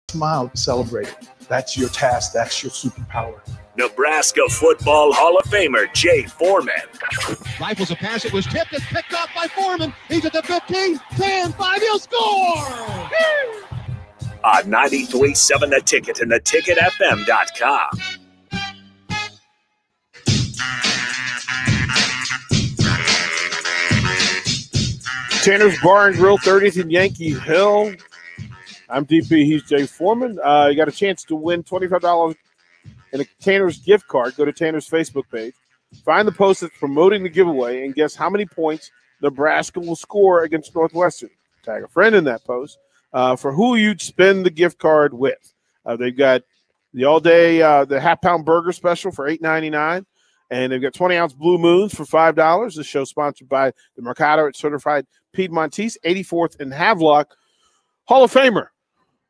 Smile, celebrate it. That's your task. That's your superpower. Nebraska Football Hall of Famer Jay Foreman. Rifles a pass. It was tipped. It's picked off by Foreman. He's at the 15, 10, 5. He'll score! On 93.7 The Ticket and theticketfm.com. Tanner's Bar and Grill, 30th and Yankee Hill. I'm DP. He's Jay Foreman. You got a chance to win $25 in a Tanner's gift card. Go to Tanner's Facebook page. Find the post that's promoting the giveaway and guess how many points Nebraska will score against Northwestern. Tag a friend in that post for who you'd spend the gift card with. They've got the all-day, the half-pound burger special for $8.99. And they've got 20-ounce Blue Moons for $5. This show sponsored by the Mercado at Certified Piedmontese, 84th and Havelock. Hall of Famer,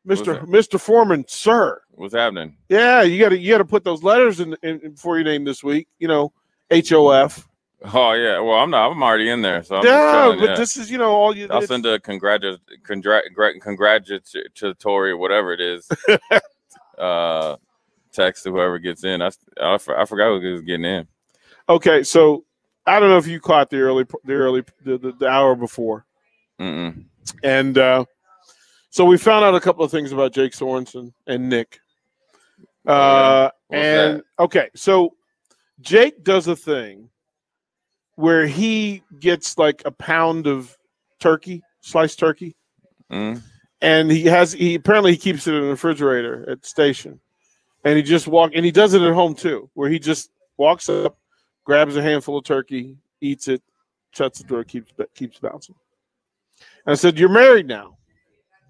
Mr. Foreman, sir. What's happening? Yeah, you got to put those letters in before your name this week. You know, HOF. Oh yeah. Well, I'm already in there. So I'm this is all you. I'll send a congratulatory whatever it is. Text to whoever gets in. I forgot who was getting in. Okay, so I don't know if you caught the hour before. Mm-mm. And so we found out a couple of things about Jake Sorensen and Nick. Okay, so Jake does a thing where he gets like a pound of turkey, sliced turkey, and he apparently keeps it in the refrigerator at the station. And he just and he does it at home too, where he just walks up, grabs a handful of turkey, eats it, shuts the door, keeps bouncing. And I said, "You're married now,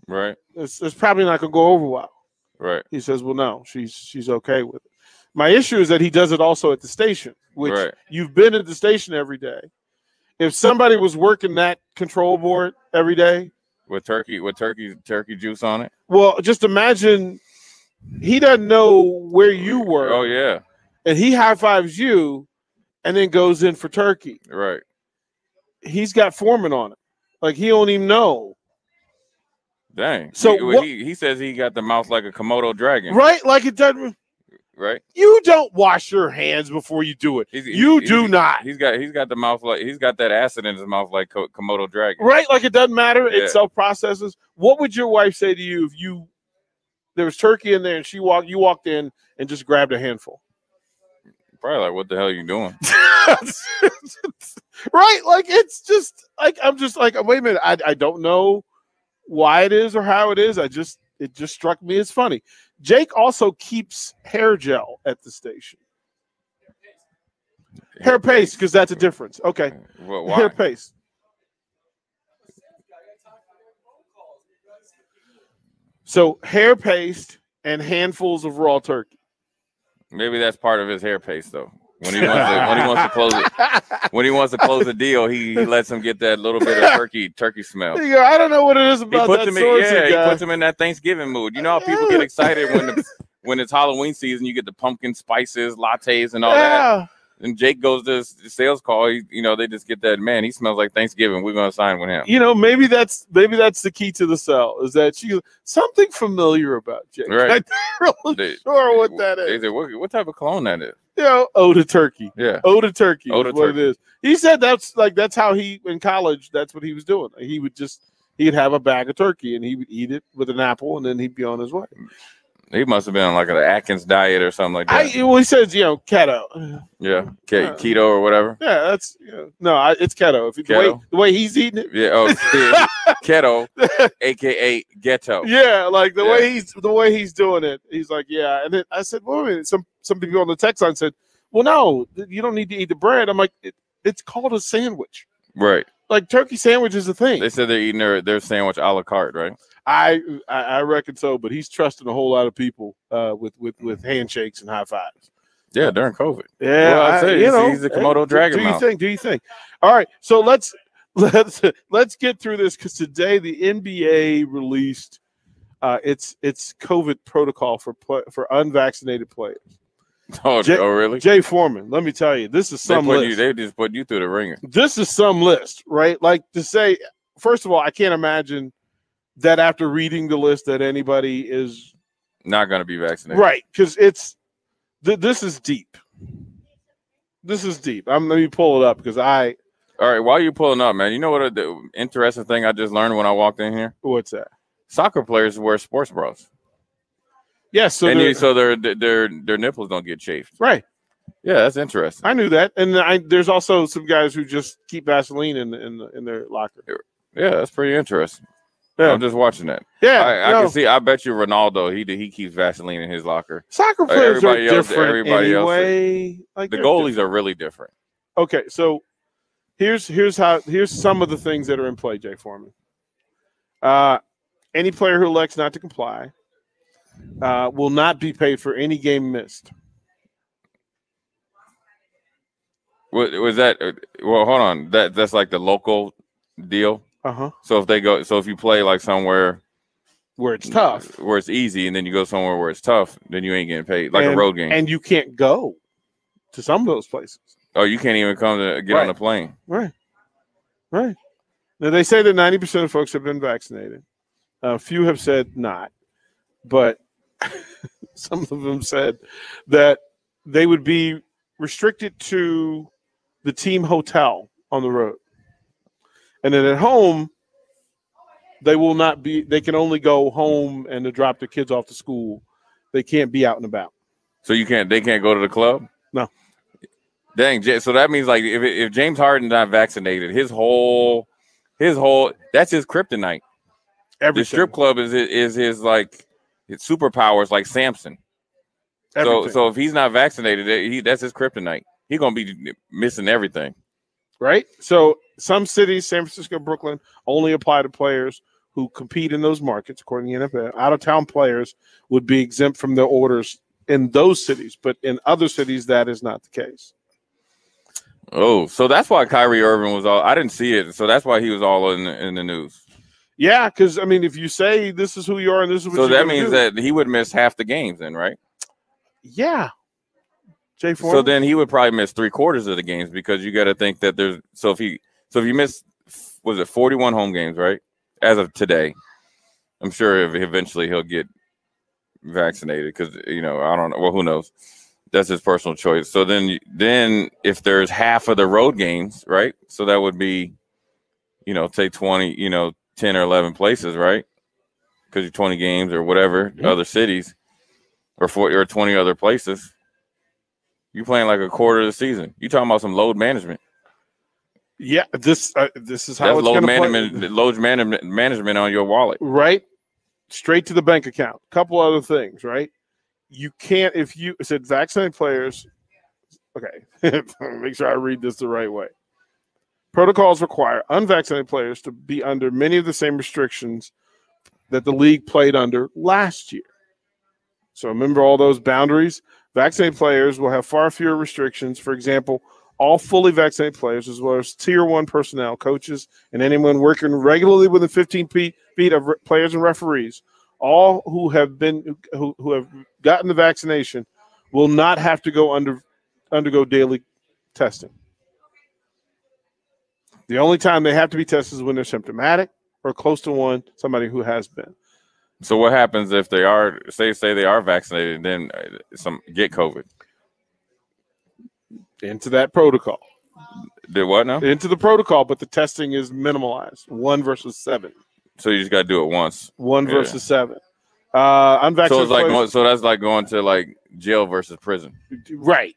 right? It's probably not going to go over well." Right. He says, "Well, no, she's okay with it." My issue is that he does it also at the station, which you've been at the station every day. If somebody was working that control board every day with turkey juice on it, well, just imagine. He doesn't know where you were. Oh, yeah. And he high-fives you and then goes in for turkey. Right. He's got Foreman on it. Like, he don't even know. Dang. So he says he got the mouth like a Komodo dragon. Right? Like it doesn't. Right. You don't wash your hands before you do it. You do not. He's got the mouth like he's got that acid in his mouth like Komodo dragon. Right? Like it doesn't matter. Yeah. It self-processes. What would your wife say to you if there was turkey in there and you walked in and just grabbed a handful? Probably like, what the hell are you doing? Right? Like it's just like I'm just like, wait a minute, I don't know why it is or how it is. It just struck me as funny. Jake also keeps hair gel at the station. Hair paste, because that's a difference. Okay. Well, why? Hair paste. So hair paste and handfuls of raw turkey. Maybe that's part of his hair paste, though. When he wants to close the deal, he lets him get that little bit of turkey smell. There you go. I don't know what it is about that. He puts him in that Thanksgiving mood. You know how people get excited when it's Halloween season. You get the pumpkin spices, lattes, and all that. And Jake goes to the sales call. They just get that, man, he smells like Thanksgiving. We're going to sign with him. Maybe that's the key to the sell, is that something familiar about Jake. Right. I'm not really sure what that is. They said, what type of cologne that is? Eau de turkey. Yeah. Eau de turkey. Eau de what turkey. It is. He said that's how he, in college, that's what he was doing. He'd have a bag of turkey and he would eat it with an apple and then he'd be on his way. He must have been on like an Atkins diet or something like that. He says, keto. Yeah, keto or whatever. Yeah, that's it's keto. The way he's eating it. Yeah, keto, aka ghetto. Yeah, like the way he's doing it. He's like, yeah. And then I said, well, wait a minute. Some people on the text line said, well, no, you don't need to eat the bread. I'm like, it's called a sandwich. Right. Like turkey sandwich is a thing. They said they're eating their sandwich a la carte, right? I reckon so, but he's trusting a whole lot of people with handshakes and high fives. Yeah, during COVID. Yeah, well, he's a Komodo dragon. Do you think? All right, so let's get through this, because today the NBA released its COVID protocol for unvaccinated players. Oh, really? Jay Foreman, let me tell you, this is some list. They just put you through the ringer. This is some list, right? Like, to say, first of all, I can't imagine that after reading the list that anybody is Not going to be vaccinated. Right, because this is deep. This is deep. Let me pull it up because All right, while you're pulling up, man, you know what the interesting thing I just learned when I walked in here? What's that? Soccer players wear sports bras. Yes, so their nipples don't get chafed. Right. Yeah, that's interesting. I knew that, and there's also some guys who just keep Vaseline in their locker. Yeah, that's pretty interesting. Yeah. I'm just watching that. Yeah, I can see. I bet you Ronaldo he keeps Vaseline in his locker. Soccer players are different everybody anyway. Else, the goalies are really different. Okay, so here's some of the things that are in play, Jay Foreman. Any player who elects not to comply will not be paid for any game missed. What was that? Well, hold on. That's like the local deal. So if you play like somewhere where it's tough, where it's easy, and then you go somewhere where it's tough, then you ain't getting paid like a road game. And you can't go to some of those places. Oh, you can't even come to get on the plane. Right. Now they say that 90% of folks have been vaccinated. A few have said not, but some of them said that they would be restricted to the team hotel on the road. And then at home, they will not be. They can only go home and to drop their kids off to school. They can't be out and about. So they can't go to the club? No. Dang. So that means like if James Harden's not vaccinated, his whole that's his kryptonite. Everything. The strip club is his like his superpowers, like Samson. So if he's not vaccinated, that's his kryptonite. He's gonna be missing everything. Right. So some cities, San Francisco, Brooklyn, only apply to players who compete in those markets, according to the NFL. Out-of-town players would be exempt from the orders in those cities, but in other cities, that is not the case. Oh, so that's why Kyrie Irving was all – I didn't see it, so that's why he was all in the news. Yeah, because, I mean, if you say this is who you are and this is what so you're that means that he would miss half the games then, right? Yeah. Jay Foreman? So then he would probably miss 3/4 of the games because you got to think that there's – so if you miss, was it 41 home games, right, as of today, I'm sure eventually he'll get vaccinated because, I don't know. Well, who knows? That's his personal choice. So then if there's half of the road games, right? So that would be, take 20, 10 or 11 places, right? Because you're 20 games or whatever, other cities or 40 or 20 other places. You're playing like a quarter of the season. You're talking about some load management. Yeah, this is how that's it's load management. Load management on your wallet. Right. Straight to the bank account. Couple other things, right? You can't, if you said vaccinated players, okay, make sure I read this the right way. Protocols require unvaccinated players to be under many of the same restrictions that the league played under last year. So remember all those boundaries? Vaccinated players will have far fewer restrictions. For example, all fully vaccinated players, as well as Tier 1 personnel, coaches, and anyone working regularly within 15 feet of players and referees, all who have gotten the vaccination will not have to undergo daily testing. The only time they have to be tested is when they're symptomatic or close to somebody who has been. So what happens if they are say they are vaccinated and then get COVID? Into that protocol. Did what now? Into the protocol, but the testing is minimalized. 1 versus 7. So you just got to do it once. 1 versus 7. Unvaccinated. So that's like going to like jail versus prison. Right.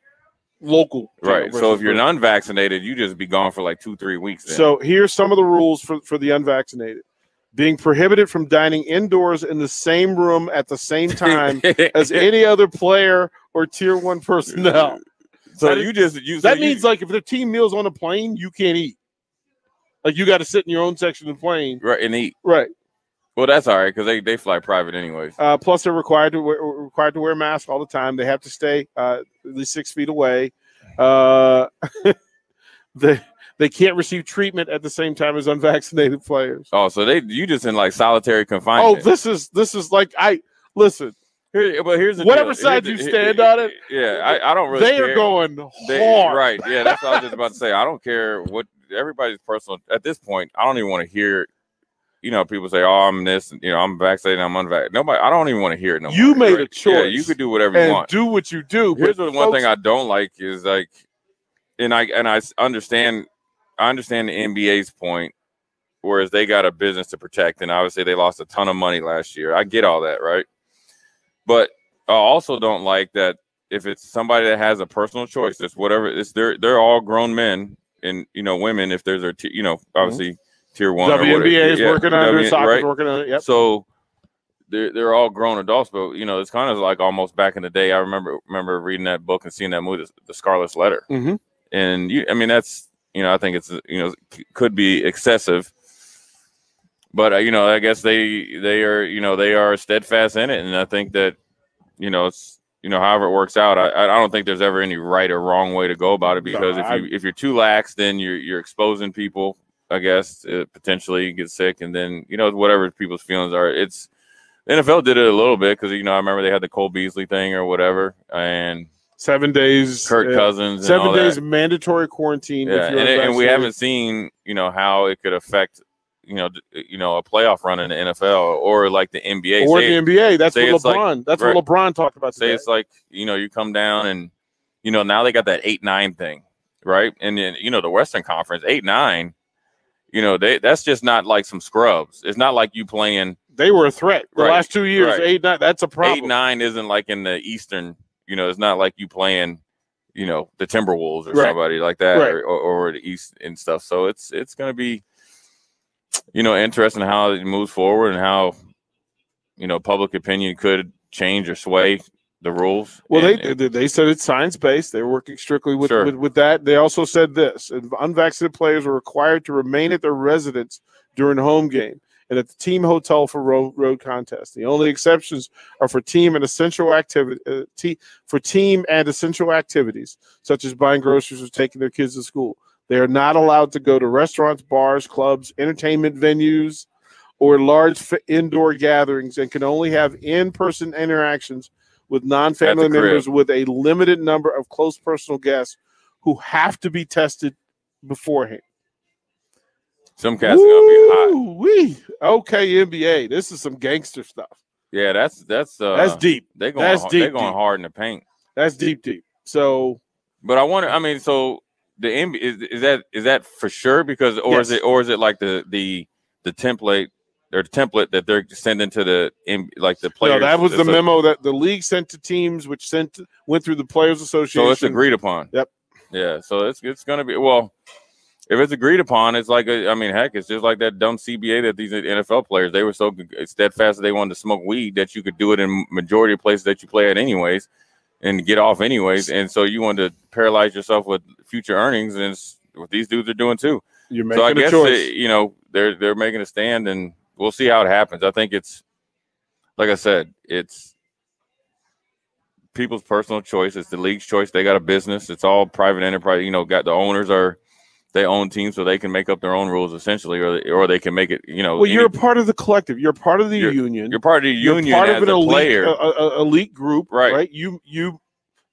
Local. Right. So if you're unvaccinated, you just be gone for like 2-3 weeks. Then. So here's some of the rules for the unvaccinated. Being prohibited from dining indoors in the same room at the same time as any other player or Tier 1 personnel. So that means like if the team meal's on a plane, you can't eat. Like you got to sit in your own section of the plane, right, and eat. Right. Well, that's all right because they fly private anyways. Plus, they're required to wear masks all the time. They have to stay at least 6 feet away. They can't receive treatment at the same time as unvaccinated players. Oh, so you just in like solitary confinement. Oh, this is like listen. Here's the whatever deal. side you stand on it. Yeah, I don't really. They are going hard. Right. Yeah, that's what I was just about to say. I don't care what everybody's personal. At this point, I don't even want to hear. you know, people say, "Oh, I'm this, you know, I'm vaccinated, I'm unvaccinated." Nobody, I don't even want to hear it no more. You made a choice. Yeah, you could do whatever you want. Do what you do. Here's the one thing I don't like is like, and I understand the NBA's point, whereas they got a business to protect, and obviously they lost a ton of money last year. I get all that, right? But I also don't like that if it's somebody that has a personal choice, it's whatever. They're all grown men and, you know, women. If there's a you know, obviously tier 1. WNBA is working on it. Soccer's right? working on it. Yep. So they're all grown adults, but you know, it's kind of like almost back in the day. I remember reading that book and seeing that movie, The Scarlet Letter. Mm-hmm. And I mean, that's, you know, I think it's, you know, could be excessive. But, you know, I guess they are, you know, they are steadfast in it. And I think that, you know, it's, you know, however it works out, I don't think there's ever any right or wrong way to go about it, because if you're too lax, then you're exposing people, I guess, potentially get sick. And then, you know, whatever people's feelings are, it's, the NFL did it a little bit because, you know, I remember they had the Cole Beasley thing or whatever. And 7 days, Kirk Cousins, and 7 all days that. mandatory quarantine. Yeah, and we haven't seen, you know, how it could affect, you know, a playoff run in the NFL or like the NBA. Or the NBA. That's what LeBron. Like, that's right. what LeBron talked about today. Say it's like, you know, you come down and, you know, now they got that 8-9 thing, right? And then, you know, the Western Conference 8-9, you know, that's just not like some scrubs. It's not like you playing. They were a threat the right. last 2 years. Right. 8-9. That's a problem. 8-9 isn't like in the Eastern. You know, it's not like you playing, you know, the Timberwolves or right. somebody like that, right. or the East and stuff. So it's going to be, you know, interesting how it moves forward and how, you know, public opinion could change or sway the rules. Well, they said it's science-based. They're working strictly with that. They also said this: unvaccinated players are required to remain at their residence during the home game and at the team hotel for road contests. The only exceptions are for team and essential activities, such as buying groceries or taking their kids to school. They are not allowed to go to restaurants, bars, clubs, entertainment venues, or large indoor gatherings, and can only have in-person interactions with non-family members with a limited number of close personal guests who have to be tested beforehand. Some cats are gonna be hot. Okay, NBA. This is some gangster stuff. Yeah, that's deep. They're going hard in the paint. That's deep. So, but I wonder. I mean, so the NBA is that for sure? Because is it like the template or the template that they're sending to the players? No, that was the memo that the league sent to teams, which went through the Players Association. So it's agreed upon. Yep. Yeah. So it's going to be if it's agreed upon, it's like it's just like that dumb CBA that these NFL players, they were so steadfast that they wanted to smoke weed that you could do it in majority of places that you play at anyways and get off anyways. And so you wanted to paralyze yourself with future earnings, and it's what these dudes are doing too. You're making a choice. You know, they're making a stand, and we'll see how it happens. I think it's, like I said, it's people's personal choice. It's the league's choice. They got a business. It's all private enterprise. You know, got the owners they own teams, so they can make up their own rules essentially, or they can make it. You know, you're a part of the collective. You're part of the union. You're part of the union. You're part of an elite group, right? You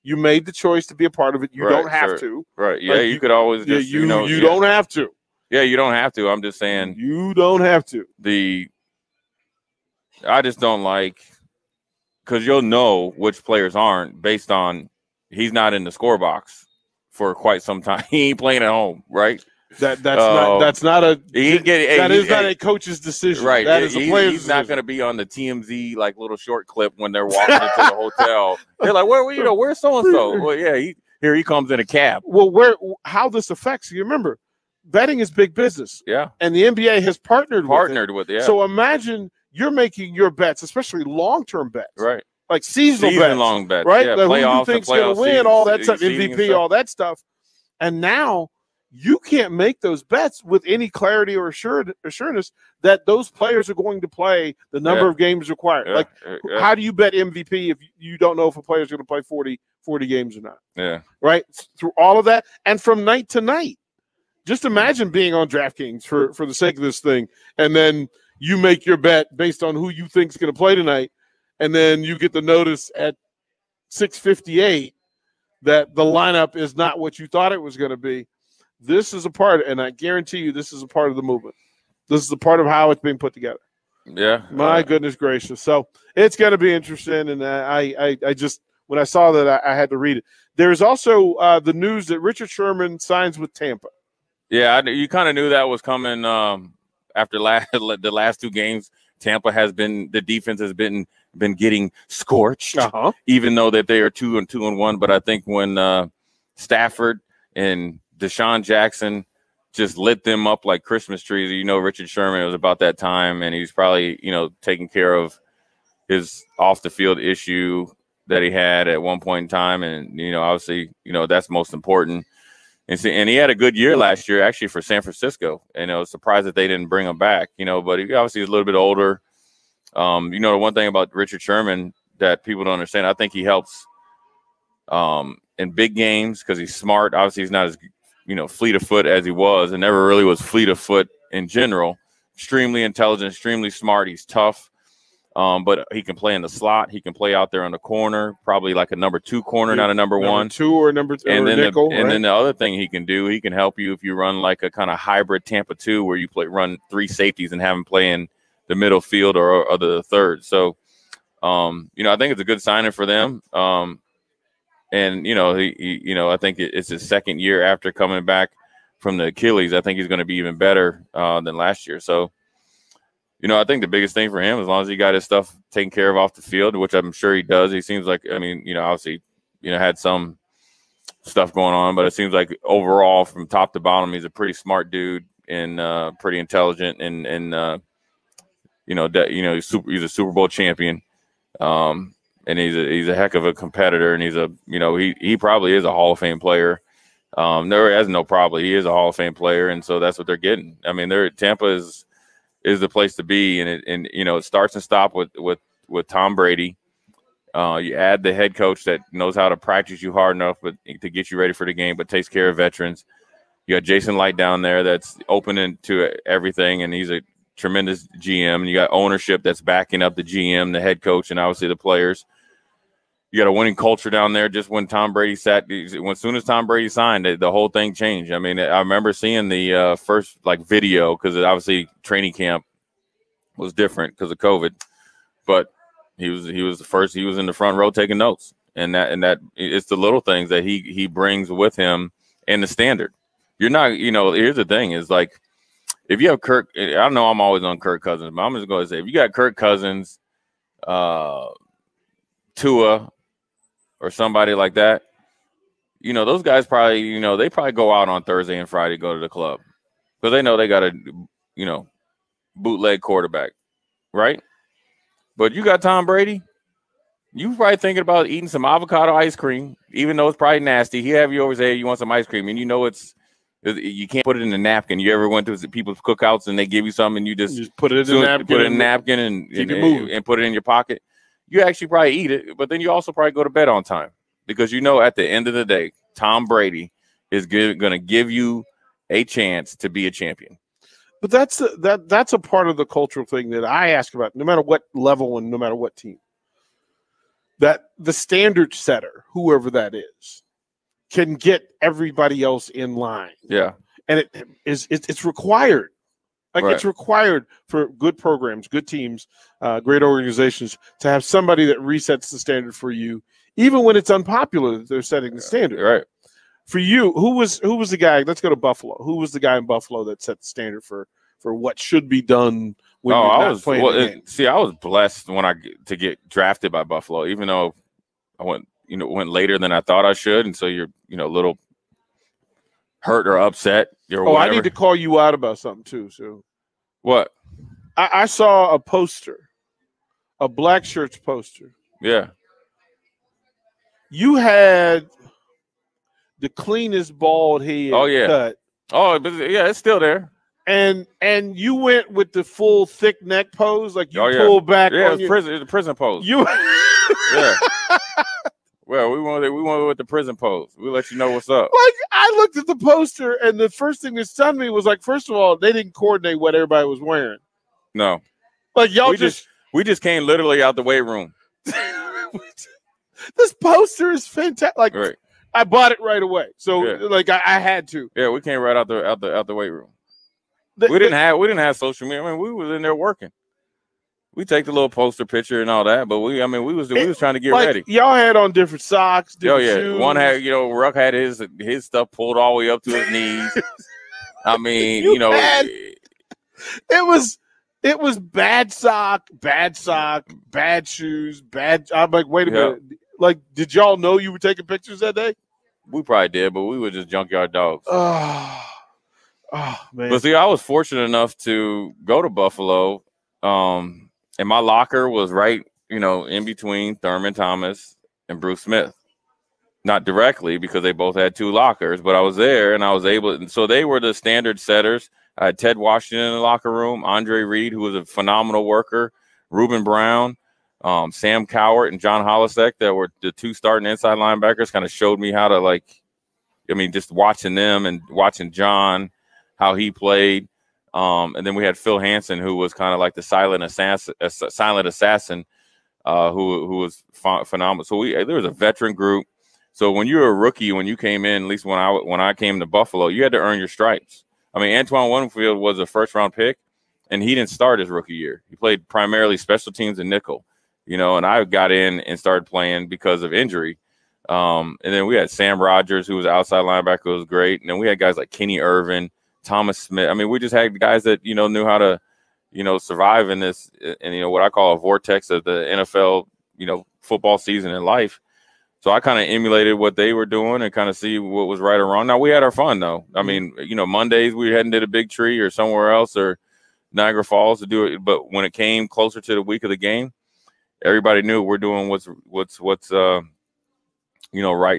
made the choice to be a part of it. You don't have to, right? Yeah, you could always just you don't have to. Yeah, you don't have to. I'm just saying you don't have to. I just don't like, because you'll know which players aren't based on he's not in the score box for quite some time. He ain't playing at home, right? That's not a coach's decision, right? That is a player's He's not going to be on the TMZ like little short clip when they're walking into the hotel. They're like, where's so and so? Well, yeah, here he comes in a cab. Well, how this affects you? Remember, betting is big business. Yeah, and the NBA has partnered with it. Yeah. So imagine you're making your bets, especially long-term bets, right? Like season-long bets, right? Yeah, like playoffs, who you think's going to win, all that stuff, MVP, all that stuff. And now you can't make those bets with any clarity or assurance that those players are going to play the number of games required. Yeah. Like, how do you bet MVP if you don't know if a player is going to play 40 games or not? Yeah. Right? Through all of that, and from night to night. Just imagine being on DraftKings for the sake of this thing, and then you make your bet based on who you think is going to play tonight, and then you get the notice at 6:58 that the lineup is not what you thought it was going to be. This is a part, and I guarantee you this is a part of the movement. This is a part of how it's being put together. Yeah. My goodness gracious. So it's going to be interesting. And I just, when I saw that, I had to read it. There's also the news that Richard Sherman signs with Tampa. Yeah, you kind of knew that was coming after the last 2 games. Tampa has been, the defense has been getting scorched, even though that they are 2-1. But I think when Stafford and Deshaun Jackson just lit them up like Christmas trees, Richard Sherman, it was about that time, and he's probably, taking care of his off the field issue that he had at one point in time. And, obviously, that's most important. And he had a good year last year, actually, for San Francisco. And I was surprised that they didn't bring him back, but he obviously is a little bit older. The one thing about Richard Sherman that people don't understand, I think he helps in big games because he's smart. Obviously, he's not as, fleet of foot as he was, and never really was fleet of foot in general. Extremely intelligent, extremely smart. He's tough. But he can play in the slot. He can play out there on the corner, probably like a number 2 corner, not a number 1. 2 or number 2 and or then nickel. Then the other thing he can do, he can help you if you run like a kind of hybrid Tampa 2 where you run 3 safeties and have him play in the middle field or the third. So, I think it's a good signing for them. And, he I think it's his second year after coming back from the Achilles. I think he's going to be even better than last year. So, I think the biggest thing for him, as long as he got his stuff taken care of off the field, which I'm sure he does. He seems like, obviously, had some stuff going on, but it seems like overall from top to bottom, he's a pretty smart dude and pretty intelligent and he's a Super Bowl champion. And he's a heck of a competitor, and he probably is a Hall of Fame player. There has no probably. He is a Hall of Fame player, and so that's what they're getting. I mean, Tampa is the place to be, and it starts and stops with Tom Brady. You add the head coach that knows how to practice you hard enough to get you ready for the game, but takes care of veterans. You got Jason Light down there that's open to everything, and he's a tremendous GM. And you got ownership that's backing up the GM, the head coach, and obviously the players. You got a winning culture down there. Just when Tom Brady as soon as Tom Brady signed, the whole thing changed. I mean, I remember seeing the first video because obviously training camp was different because of COVID, but he was the first. He was in the front row taking notes, and that it's the little things that he brings with him and the standard. You're not, here's the thing is like if you have Kirk. I know I'm always on Kirk Cousins, but I'm just going to say if you got Kirk Cousins, Tua, or somebody like that, those guys probably, they probably go out on Thursday and Friday, go to the club because they know they got a, bootleg quarterback, right? But you got Tom Brady, you probably thinking about eating some avocado ice cream, even though it's probably nasty. He have you over say you want some ice cream, and you can't put it in a napkin. You ever went to people's cookouts and they give you something and you just put it in a napkin, and put it in your pocket? You actually probably eat it, but then you also probably go to bed on time because at the end of the day, Tom Brady is going to give you a chance to be a champion. But that's a part of the cultural thing that I ask about, no matter what level and no matter what team. That the standard setter, whoever that is, can get everybody else in line. Yeah, and it's required. It's required for good programs, good teams, great organizations to have somebody that resets the standard for you, even when it's unpopular that they're setting the standard. Right. For you, who was the guy? Let's go to Buffalo. Who was the guy in Buffalo that set the standard for what should be done when you're not playing the game? See, I was blessed to get drafted by Buffalo, even though I went later than I thought I should, and so you're a little hurt or upset. I need to call you out about something too. So, what? I saw a poster, a Black Shirts poster. Yeah. You had the cleanest bald head cut. Oh, but yeah, it's still there. And you went with the full thick neck pose, like you pulled back. Yeah, it's the prison pose. Yeah. Well, we went with the prison pose. We'll let you know what's up. Like, I looked at the poster, and the first thing that stunned me was, like, first of all, they didn't coordinate what everybody was wearing. No. Like, we just came literally out the weight room. This poster is fantastic. Like, right. I bought it right away. So, I had to. Yeah, we came right out the weight room. We didn't have social media. I mean, we was in there working. We take the little poster picture and all that, but we was trying to get ready. Y'all had on different socks, different shoes. One had, Ruck had his stuff pulled all the way up to his knees. I mean, it was bad sock, bad shoes, bad. I'm like, wait a minute. Like, did y'all know you were taking pictures that day? We probably did, but we were just junkyard dogs. Oh man. But see, I was fortunate enough to go to Buffalo. And my locker was right, in between Thurman Thomas and Bruce Smith. Not directly because they both had 2 lockers, but I was there and I was able to. So they were the standard setters. I had Ted Washington in the locker room, Andre Reed, who was a phenomenal worker, Reuben Brown, Sam Cowart, and John Holisek, that were the 2 starting inside linebackers, kind of showed me how to, just watching them and watching John, how he played. And then we had Phil Hansen, who was kind of like the silent assassin, who was phenomenal. So there was a veteran group. So when you were a rookie, when you came in, at least when I came to Buffalo, you had to earn your stripes. I mean, Antoine Winfield was a first-round pick, and he didn't start his rookie year. He played primarily special teams and nickel, and I got in and started playing because of injury. And then we had Sam Rogers, who was an outside linebacker, who was great. And then we had guys like Kenny Irvin, Thomas Smith. I mean, we just had guys that, knew how to, survive in this, and, what I call a vortex of the NFL, football season and life. So I kind of emulated what they were doing and kind of see what was right or wrong. Now, we had our fun, though. I mean, Mondays we hadn't did a Big Tree or somewhere else or Niagara Falls to do it. But when it came closer to the week of the game, everybody knew we're doing what's right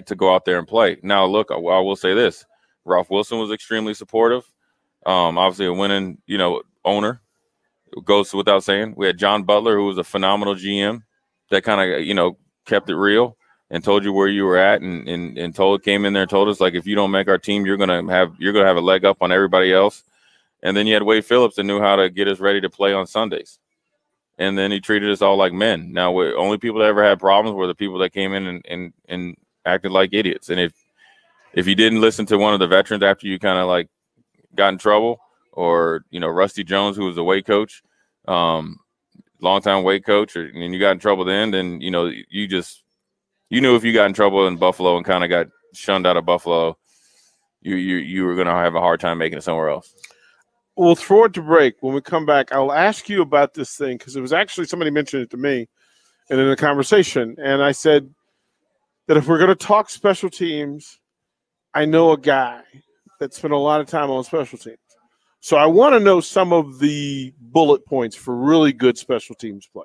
to go out there and play. Now, look, I will say this. Ralph Wilson was extremely supportive. Obviously a winning, owner. It goes without saying. We had John Butler, who was a phenomenal GM that kind of, kept it real and told you where you were at and came in there and told us, like, if you don't make our team, you're gonna have a leg up on everybody else. And then you had Wade Phillips that knew how to get us ready to play on Sundays. And then he treated us all like men. Now, only people that ever had problems were the people that came in and acted like idiots. And if you didn't listen to one of the veterans after you kind of got in trouble, or Rusty Jones, who was the weight coach, longtime weight coach, and you got in trouble then you knew if you got in trouble in Buffalo and kind of got shunned out of Buffalo, you were going to have a hard time making it somewhere else. We'll throw it to break. When we come back, I'll ask you about this thing because it was actually somebody mentioned it to me and in a conversation, and I said that if we're going to talk special teams, I know a guy that spent a lot of time on special teams. So I want to know some of the bullet points for really good special teams play.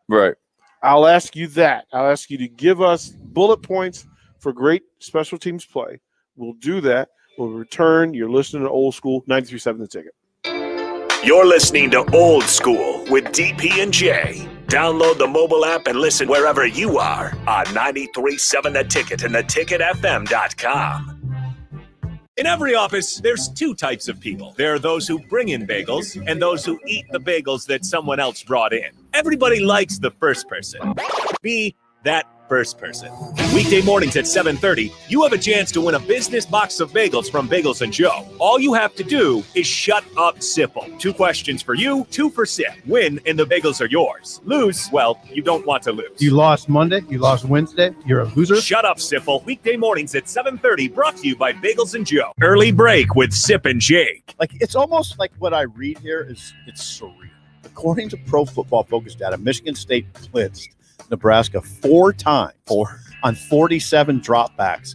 Right. I'll ask you that. I'll ask you to give us bullet points for great special teams play. We'll do that. We'll return. You're listening to Old School, 93.7 The Ticket. You're listening to Old School with DP and J. Download the mobile app and listen wherever you are on 93.7 The Ticket and theticketfm.com. In every office, there's 2 types of people. There are those who bring in bagels and those who eat the bagels that someone else brought in. Everybody likes the first person. Be that first person. Weekday mornings at 7:30, you have a chance to win a business box of bagels from Bagels & Joe. All you have to do is shut up, Sipple. 2 questions for you, 2 for Sip. Win, and the bagels are yours. Lose, well, you don't want to lose. You lost Monday, you lost Wednesday, you're a loser. Shut up, Sipple. Weekday mornings at 7:30, brought to you by Bagels & Joe. Early break with Sip and Jake. It's almost like what I read here it's surreal. According to Pro Football Focus data, Michigan State blitzed Nebraska 4 times on 47 dropbacks,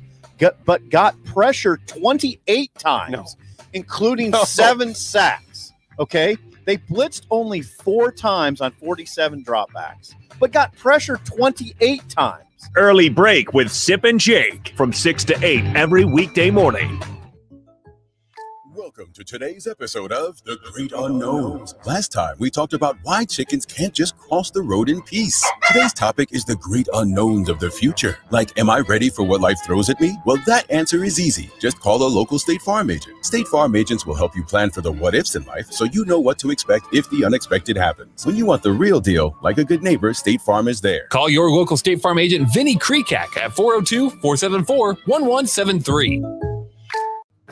but got pressure 28 times, including 7 sacks. Okay? They blitzed only 4 times on 47 dropbacks, but got pressure 28 times. Early break with Sip and Jake from 6 to 8 every weekday morning. Welcome to today's episode of The Great Unknowns. Last time, we talked about why chickens can't just cross the road in peace. Today's topic is the great unknowns of the future. Like, am I ready for what life throws at me? Well, that answer is easy. Just call a local State Farm agent. State Farm agents will help you plan for the what-ifs in life so you know what to expect if the unexpected happens. When you want the real deal, like a good neighbor, State Farm is there. Call your local State Farm agent, Vinny Krekak, at 402-474-1173.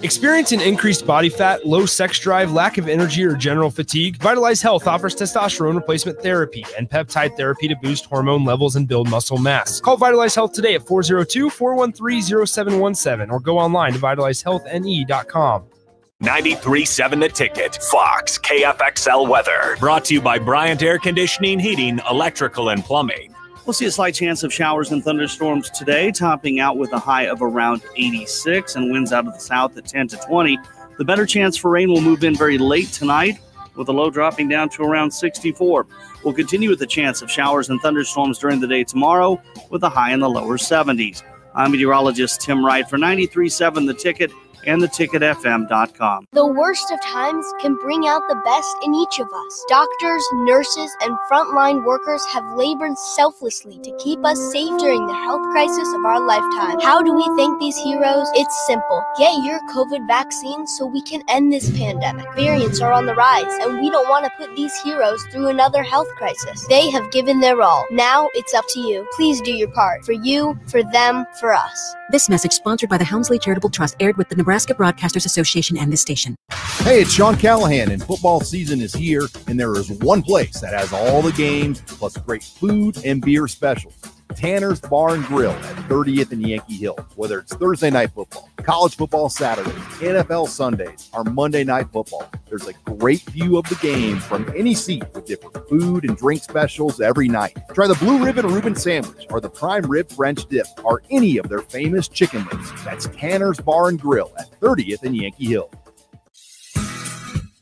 Experiencing increased body fat, low sex drive, lack of energy, or general fatigue? Vitalize Health offers testosterone replacement therapy and peptide therapy to boost hormone levels and build muscle mass. Call Vitalize Health today at 402-413-0717 or go online to vitalizehealthne.com. 93.7 The Ticket, Fox, KFXL weather. Brought to you by Bryant Air Conditioning, Heating, Electrical, and Plumbing. We'll see a slight chance of showers and thunderstorms today, topping out with a high of around 86 and winds out of the south at 10 to 20. The better chance for rain will move in very late tonight, with the low dropping down to around 64. We'll continue with the chance of showers and thunderstorms during the day tomorrow, with a high in the lower 70s. I'm meteorologist Tim Wright for 93.7 The Ticket and theticketfm.com. The worst of times can bring out the best in each of us. Doctors, nurses, and frontline workers have labored selflessly to keep us safe during the health crisis of our lifetime. How do we thank these heroes? It's simple. Get your COVID vaccine so we can end this pandemic. Variants are on the rise, and we don't want to put these heroes through another health crisis. They have given their all. Now it's up to you. Please do your part. For you, for them, for us. This message sponsored by the Helmsley Charitable Trust, aired with the Nebraska Broadcasters Association and this station. Hey, it's Sean Callahan, and football season is here, and there is one place that has all the games, plus great food and beer specials. Tanner's Bar and Grill at 30th and Yankee Hill. Whether it's Thursday night football, college football Saturdays, NFL Sundays, or Monday night football, there's a great view of the game from any seat with different food and drink specials every night. Try the Blue Ribbon Reuben Sandwich or the Prime Rib French Dip or any of their famous chicken wings. That's Tanner's Bar and Grill at 30th and Yankee Hill.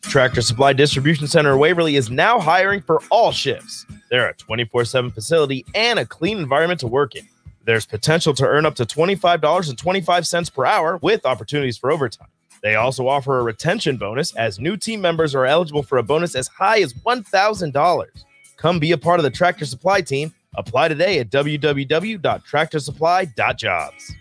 Tractor Supply Distribution Center Waverly is now hiring for all shifts. They're a 24/7 facility and a clean environment to work in. There's potential to earn up to $25.25 per hour with opportunities for overtime. They also offer a retention bonus, as new team members are eligible for a bonus as high as $1,000. Come be a part of the Tractor Supply team. Apply today at www.tractorsupply.jobs.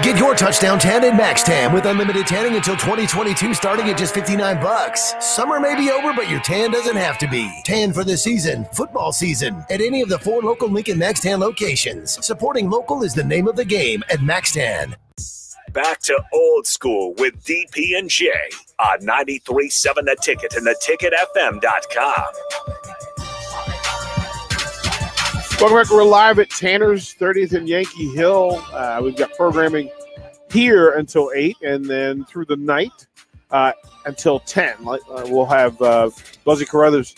Get your touchdown tan in Max Tan with unlimited tanning until 2022, starting at just $59. Summer may be over, but your tan doesn't have to be. Tan for the season, football season, at any of the 4 local Lincoln Max Tan locations. Supporting local is the name of the game at Max Tan. Back to old school with DP and J on 93.7 The Ticket and theticketfm.com. Welcome back. We're live at Tanner's 30th and Yankee Hill. We've got programming here until 8 and then through the night until 10. We'll have Buzzy Carruthers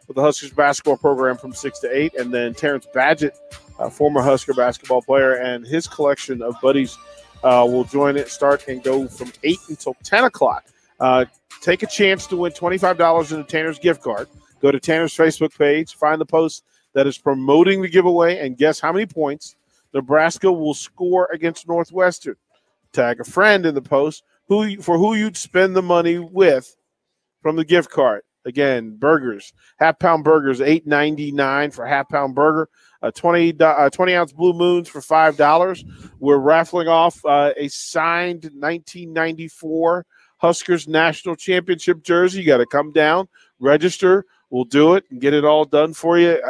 with the Huskers basketball program from 6 to 8, and then Terrence Badgett, a former Husker basketball player, and his collection of buddies will join it, start and go from 8 until 10 o'clock. Take a chance to win $25 in a Tanner's gift card. Go to Tanner's Facebook page, find the post that is promoting the giveaway, and guess how many points Nebraska will score against Northwestern. Tag a friend in the post who you'd spend the money with from the gift card. Again, burgers, half-pound burgers, $8.99 for half-pound burger. 20-ounce Blue Moons for $5. We're raffling off a signed 1994 Huskers National Championship jersey. You got to come down, register. We'll do it and get it all done for you.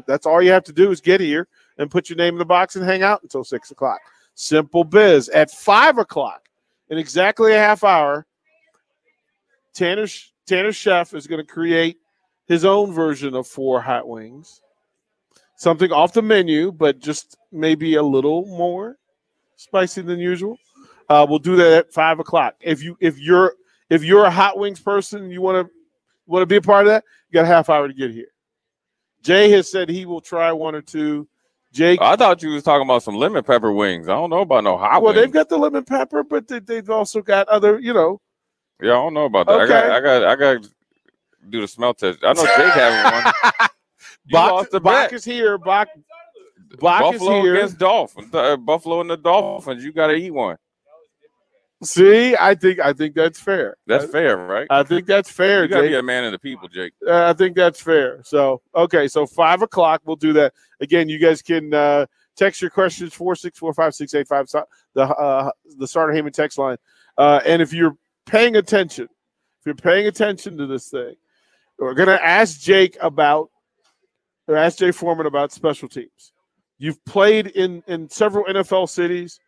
That's all you have to do is get here and put your name in the box and hang out until 6 o'clock. Simple biz. At 5 o'clock, in exactly a half hour, Tanner Chef is going to create his own version of 4 hot wings. Something off the menu, but just maybe a little more spicy than usual. We'll do that at 5 o'clock. If you're a hot wings person and you want to be a part of that, you got a half hour to get here. Jay has said he will try 1 or 2. Jake, I thought you was talking about some lemon pepper wings. I don't know about no hot wings. Well, they've got the lemon pepper, but they've also got other, Yeah, I don't know about that. Okay. I got to do the smell test. I know Jake having one. Bach is here. Bach Buffalo is here. against Dolphins. Buffalo and the Dolphins. You got to eat one. See, I think that's fair. That's fair, right? I think that's fair, You got to Jake. be a man of the people, Jake. I think that's fair. So, okay, so 5 o'clock, we'll do that. Again, you guys can text your questions, 464-5685, the Starter Heyman text line. And if you're paying attention to this thing, we're going to ask Jay Foreman about special teams. You've played in several NFL cities,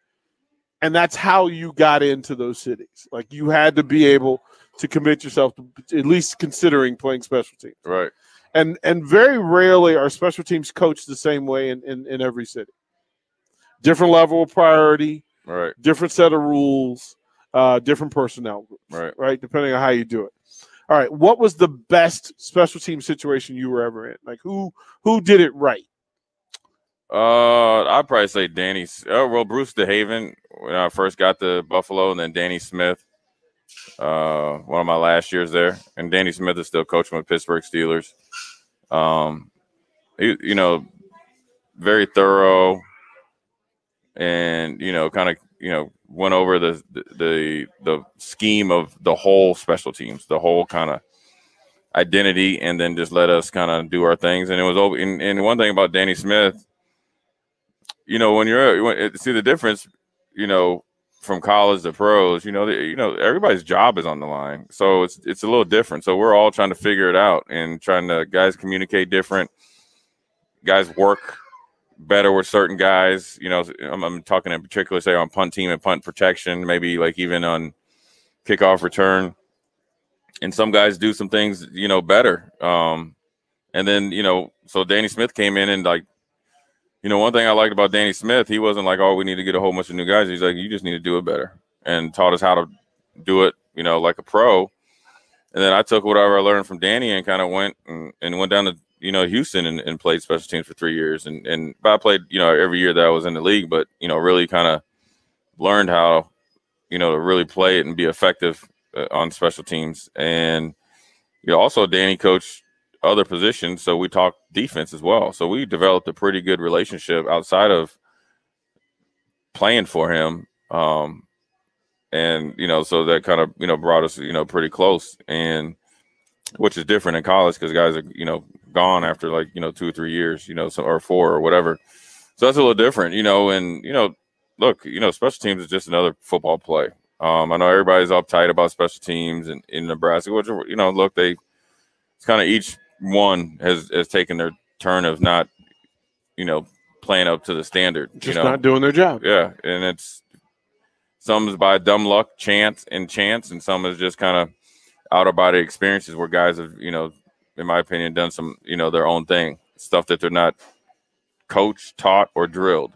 and that's how you got into those cities. Like, you had to be able to commit yourself to at least considering playing special teams. Right. And very rarely are special teams coached the same way in every city. Different level of priority, right? Different set of rules, different personnel groups, right? Depending on how you do it. All right, what was the best special team situation you were ever in? Like, who did it right? I'd probably say Bruce DeHaven when I first got to Buffalo, and then Danny Smith, one of my last years there. And Danny Smith is still coaching with Pittsburgh Steelers. He, very thorough, and kind of went over the scheme of the whole special teams, the whole kind of identity, and then just let us kind of do our things. And it was over. And one thing about Danny Smith, when see the difference, from college to pros, everybody's job is on the line. So it's a little different. So we're all trying to figure it out and guys communicate different. Guys work better with certain guys. I'm talking in particular, say, on punt team and punt protection, maybe like even on kickoff return. And some guys do some things, better. And then, so Danny Smith came in and one thing I liked about Danny Smith, he wasn't like, oh, we need to get a whole bunch of new guys. He's like, you just need to do it better, and taught us how to do it, like a pro. And then I took whatever I learned from Danny and kind of went down to, Houston and played special teams for 3 years. But I played, every year that I was in the league, but, really kind of learned how, to really play it and be effective on special teams. And, also Danny coached other positions, so we talked defense as well. So we developed a pretty good relationship outside of playing for him. And, so that kind of, brought us, pretty close, and which is different in college because guys are, gone after 2 or 3 years, or 4 or whatever. So that's a little different, and, look, special teams is just another football play. I know everybody's uptight about special teams in Nebraska, which, look, it's kind of each one has taken their turn of not, playing up to the standard. Just not doing their job. Yeah, and it's some is by dumb luck, chance, and some is just kind of out-of-body experiences where guys have, in my opinion, done some, their own thing, stuff that they're not coached, taught, or drilled.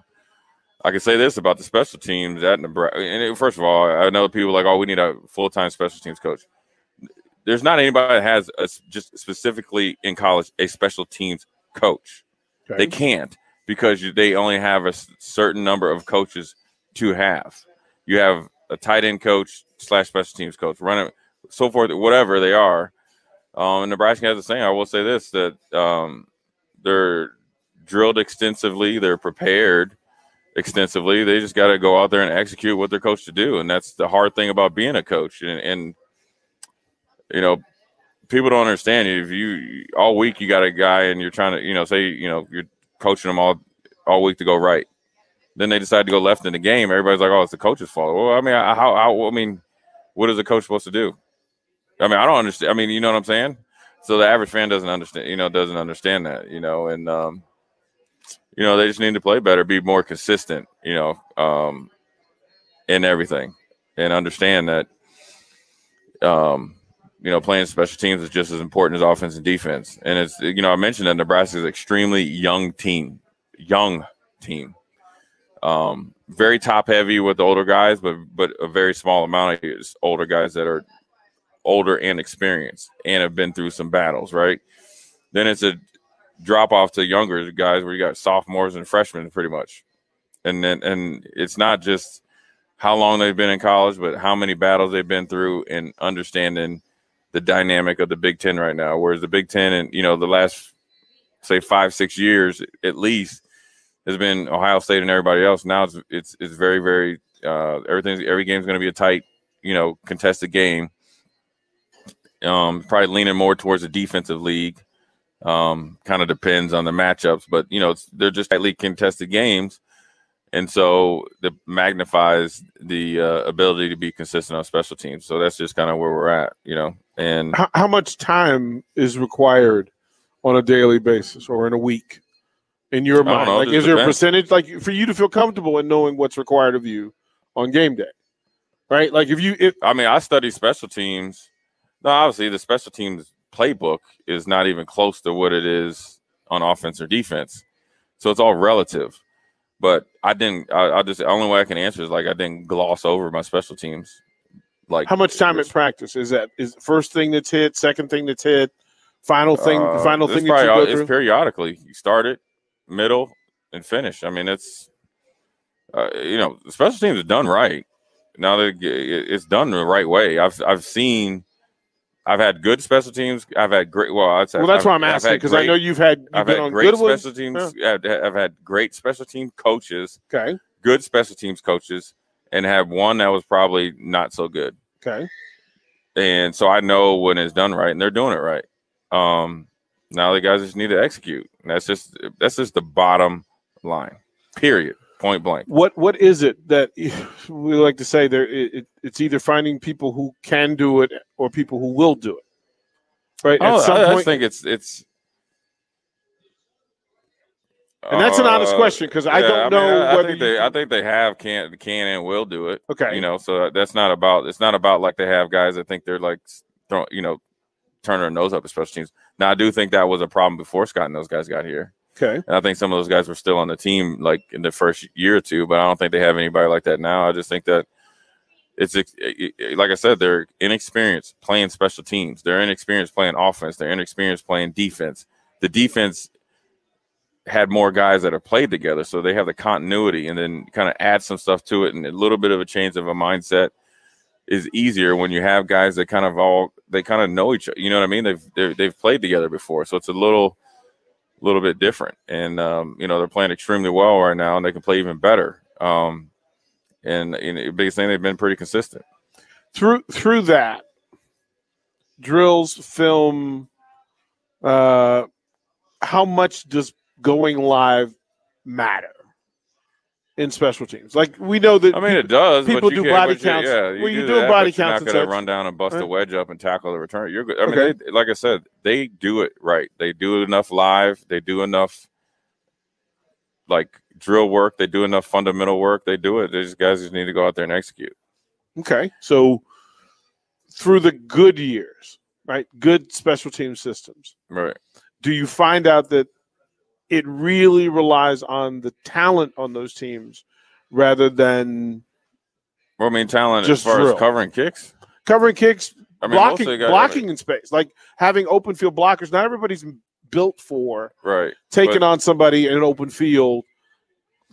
I can say this about the special teams at Nebraska. And first of all, I know people like, oh, we need a full-time special teams coach. There's not anybody that has just specifically in college a special teams coach. Okay. They can't, because they only have a certain number of coaches to have. You have a tight end coach / special teams coach, running, so forth, whatever they are. And Nebraska has the same. I will say this, that they're drilled extensively. They're prepared extensively. They just got to go out there and execute what they're coached to do. And that's the hard thing about being a coach. And people don't understand. If you all week you got a guy and you're trying to, say, you're coaching them all week to go right. Then they decide to go left in the game. Everybody's like, oh, it's the coach's fault. Well, I mean, what is a coach supposed to do? I mean, I don't understand. I mean, you know what I'm saying? So the average fan doesn't understand that, and, they just need to play better, be more consistent, in everything, and understand that, playing special teams is just as important as offense and defense. And it's, I mentioned that Nebraska is an extremely young team, very top heavy with the older guys, but a very small amount of older guys that are older and experienced and have been through some battles, right? Then it's a drop off to younger guys where you got sophomores and freshmen pretty much. And it's not just how long they've been in college, but how many battles they've been through and understanding the dynamic of the Big Ten right now. Whereas the Big Ten and, the last, say, 5-6 years at least has been Ohio State and everybody else. Now it's very, very every game's going to be a tight, contested game. Probably leaning more towards a defensive league. Kind of depends on the matchups, but they're just tightly contested games, and so that magnifies the ability to be consistent on special teams. So that's just kind of where we're at, And how much time is required on a daily basis or in a week in your I don't mind? know, Like, just is there a depends. percentage, like, for you to feel comfortable in knowing what's required of you on game day, right? Like, I mean, I study special teams. No, obviously the special teams playbook is not even close to what it is on offense or defense. So it's all relative. But I just the only way I can answer is like I didn't gloss over my special teams. Like, how much time at practice is first thing that's hit, second thing that's hit, final thing that you go through? It's periodically. You start it, middle, and finish. I mean, it's the special teams is done right. Now that it's done the right way. I've had good special teams. I've had great. Well, that's why I'm asking, because I know you've had great special teams. Yeah. I've had great special team coaches. Okay. Good special teams coaches, and have one that was probably not so good. Okay. And so I know when it's done right, and they're doing it right. Now the guys just need to execute. And that's just the bottom line. Period. Point blank. What is it that we like to say? It's either finding people who can do it or people who will do it. Right. I think it's. And that's an honest question, because I don't know whether I think they have can and will do it. Okay. So it's not about like they have guys that think they're like turning their nose up at special teams. Now I do think that was a problem before Scott and those guys got here. Okay. And I think some of those guys were still on the team like in the first year or two, but I don't think they have anybody like that now. I just think that it's like I said, they're inexperienced playing special teams. They're inexperienced playing offense. They're inexperienced playing defense. The defense had more guys that have played together, so they have the continuity, and then kind of add some stuff to it, and a little bit of a change of a mindset is easier when you have guys that kind of know each other. You know what I mean? They've played together before, so it's a little bit different. And they're playing extremely well right now, and they can play even better. And the biggest thing, they've been pretty consistent through that. Drills, film. How much does going live matter in special teams? Like, we know that. I mean, it does. People but do body counts. You're doing body counts. You're not going to run down and bust a wedge up and tackle the return. You're good. I mean, like I said, they do it right. They do enough live. They do enough like drill work. They do enough fundamental work. They do it. These guys just need to go out there and execute. Okay, so through the good years, right? Good special team systems, right? Do you find out that it really relies on the talent on those teams rather than talent just as far drill? As covering kicks, I mean, blocking in space, like having open field blockers. Not everybody's built for taking on somebody in an open field,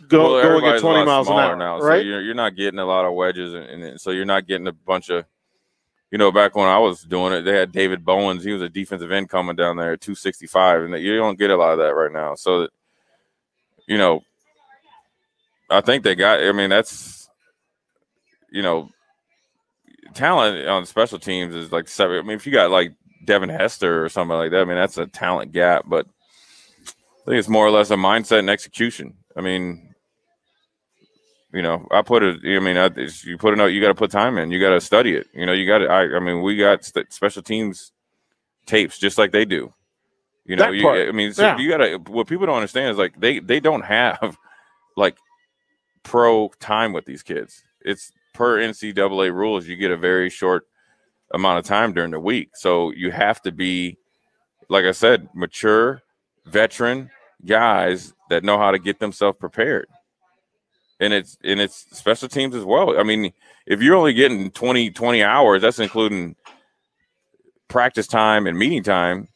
going at 20 miles an hour. Now, right? So you're not getting a lot of wedges, and so you're not getting a bunch of. Back when I was doing it, they had David Bowens. He was a defensive end coming down there at 265, and you don't get a lot of that right now. So, I think they got. I mean, that's, talent on special teams is like 7. I mean, if you got like Devin Hester or something like that, I mean, that's a talent gap. But I think it's more or less a mindset and execution. I mean. I put it. I mean, you put it out. You got to put time in. You got to study it. You got to. I mean, we got special teams tapes just like they do. You got to. What people don't understand is like they don't have like pro time with these kids. It's per NCAA rules. You get a very short amount of time during the week, so you have to be, like I said, mature, veteran guys that know how to get themselves prepared. And it's special teams as well. I mean, if you're only getting 20 hours, that's including practice time and meeting time.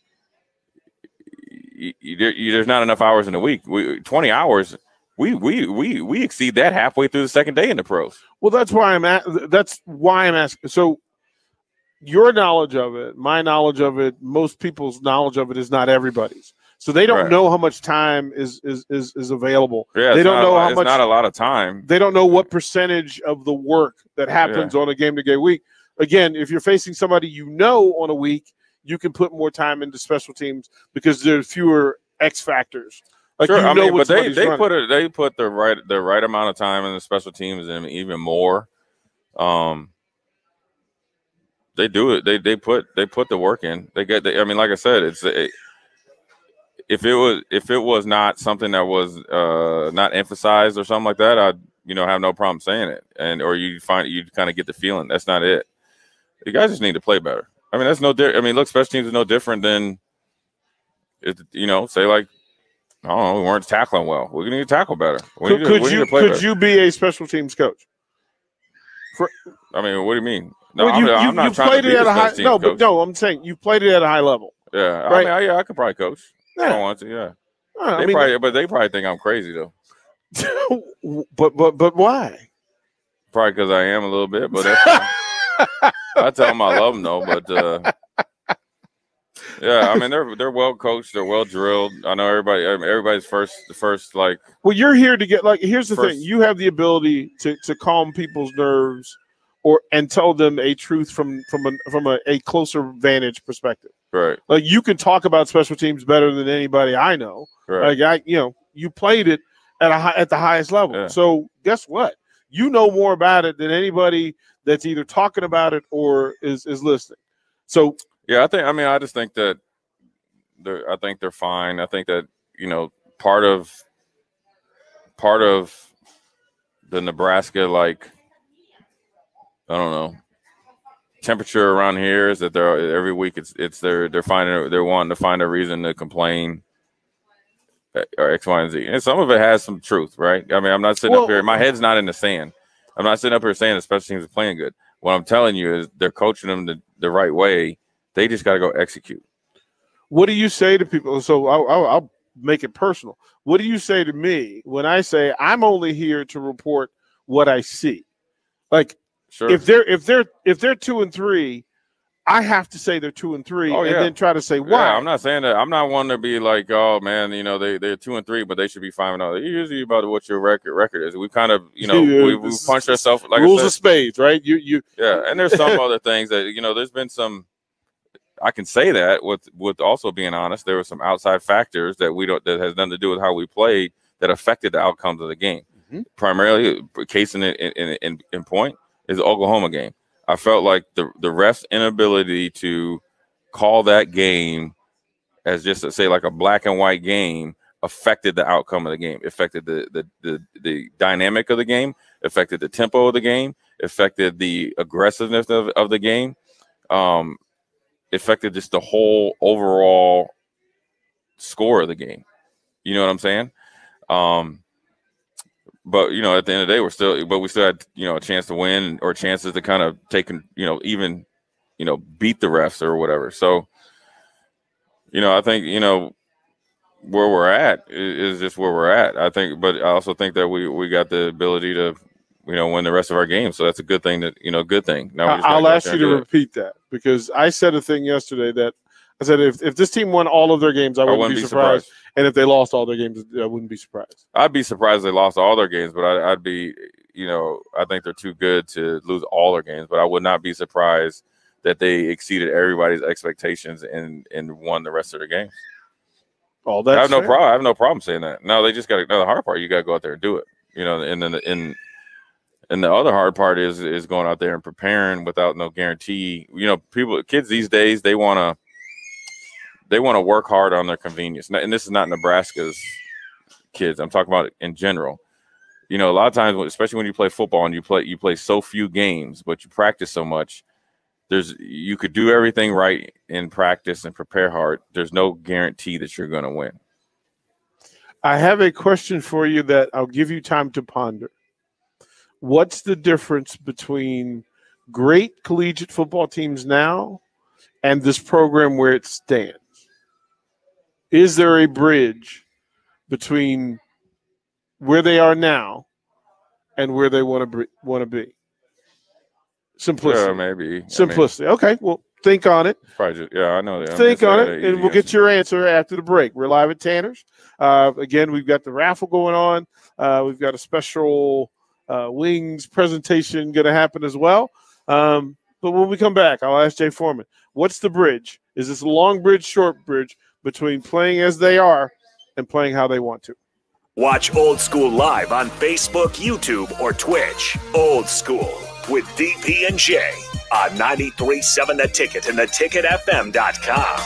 There's not enough hours in a week. 20 hours, we exceed that halfway through the second day in the pros. Well, that's why I'm asking. So your knowledge of it, my knowledge of it, most people's knowledge of it is not everybody's. So they don't know how much time is available. Yeah, they don't know how much. It's not a lot of time. They don't know what percentage of the work that happens on a game-to-game week. Again, if you're facing somebody on a week, you can put more time into special teams because there are fewer X factors. Like sure, but they put the right amount of time in the special teams and even more. They do it. They put the work in. I mean, like I said, if it was not something that was not emphasized or something like that, I'd have no problem saying it. Or you kind of get the feeling that's not it. You guys just need to play better. I mean, that's no different. I mean, look, special teams is no different than say like, I don't know, we weren't tackling well. We need to tackle better. Could you be a special teams coach? I mean, what do you mean? No, well, I'm not trying to be a special teams coach. No, I'm saying you played it at a high level. Yeah, right? I mean, I could probably coach. Yeah. I don't want to. Yeah, they probably think I'm crazy though. but why? Probably because I am a little bit. But that's I tell them I love them though. But yeah, I mean they're well coached. They're well drilled. I know everybody's first like. Well, you're here to get like. Here's the thing: you have the ability to calm people's nerves, and tell them a truth from a closer vantage perspective. Right. Like you can talk about special teams better than anybody I know. Right. Like you played it at the highest level. Yeah. So guess what? You know more about it than anybody that's either talking about it or is listening. So yeah, I just think that they're fine. I think that part of the Nebraska, like, I don't know, temperature around here is that they're every week they're wanting to find a reason to complain or X, Y, and Z. And some of it has some truth, right? I mean, I'm not sitting up here, my head's not in the sand. I'm not sitting up here saying the special teams are playing good. What I'm telling you is they're coaching them the right way. They just got to go execute. What do you say to people? So I'll make it personal. What do you say to me when I say I'm only here to report what I see? Like, sure. if they're 2-3, I have to say they're 2-3, and then try to say why. Yeah, I'm not saying that. I'm not one to be like, oh man, they're 2-3, but they should be 5-0. Usually about what your record is. We kind of, we punched ourselves like rules of spades, right? You and there's some other things that there's been some. I can say that with also being honest, there were some outside factors that that has nothing to do with how we played that affected the outcomes of the game. Mm-hmm. Primarily, case in point is the Oklahoma game. I felt like the ref's inability to call that game as just to say like a black and white game affected the outcome of the game, affected the dynamic of the game, affected the tempo of the game, affected the aggressiveness of the game. Affected just the whole overall score of the game. You know what I'm saying? But at the end of the day, we still had a chance to win or chances to kind of take even beat the refs or whatever. So I think where we're at is just where we're at. I think, but I also think that we got the ability to win the rest of our games. So that's a good thing. Good thing. Now I'll ask you to repeat that because I said a thing yesterday that I said if this team won all of their games, I wouldn't be surprised. And if they lost all their games, I wouldn't be surprised. I'd be surprised if they lost all their games, but I'd be, I think they're too good to lose all their games. But I would not be surprised that they exceeded everybody's expectations and won the rest of their games. Oh, that's I have no problem. I have no problem saying that. No, they just got to know the hard part. You got to go out there and do it. And the other hard part is going out there and preparing without no guarantee. Kids these days, they want to work hard on their convenience. And this is not Nebraska's kids. I'm talking about it in general. A lot of times, especially when you play football and you play so few games, but you practice so much, you could do everything right in practice and prepare hard. There's no guarantee that you're going to win. I have a question for you that I'll give you time to ponder. What's the difference between great collegiate football teams now and this program where it stands? Is there a bridge between where they are now and where they want to be? Simplicity. Yeah, maybe. Simplicity. Okay, well, think on it. Probably just, I know that. Think on it, and we'll get your answer after the break. We're live at Tanner's. Again, we've got the raffle going on. We've got a special wings presentation going to happen as well. But when we come back, I'll ask Jay Foreman, what's the bridge? Is this a long bridge, short bridge between playing as they are and playing how they want to? Watch Old School live on Facebook, YouTube, or Twitch. Old School with DP and J on 93.7 The Ticket and theticketfm.com.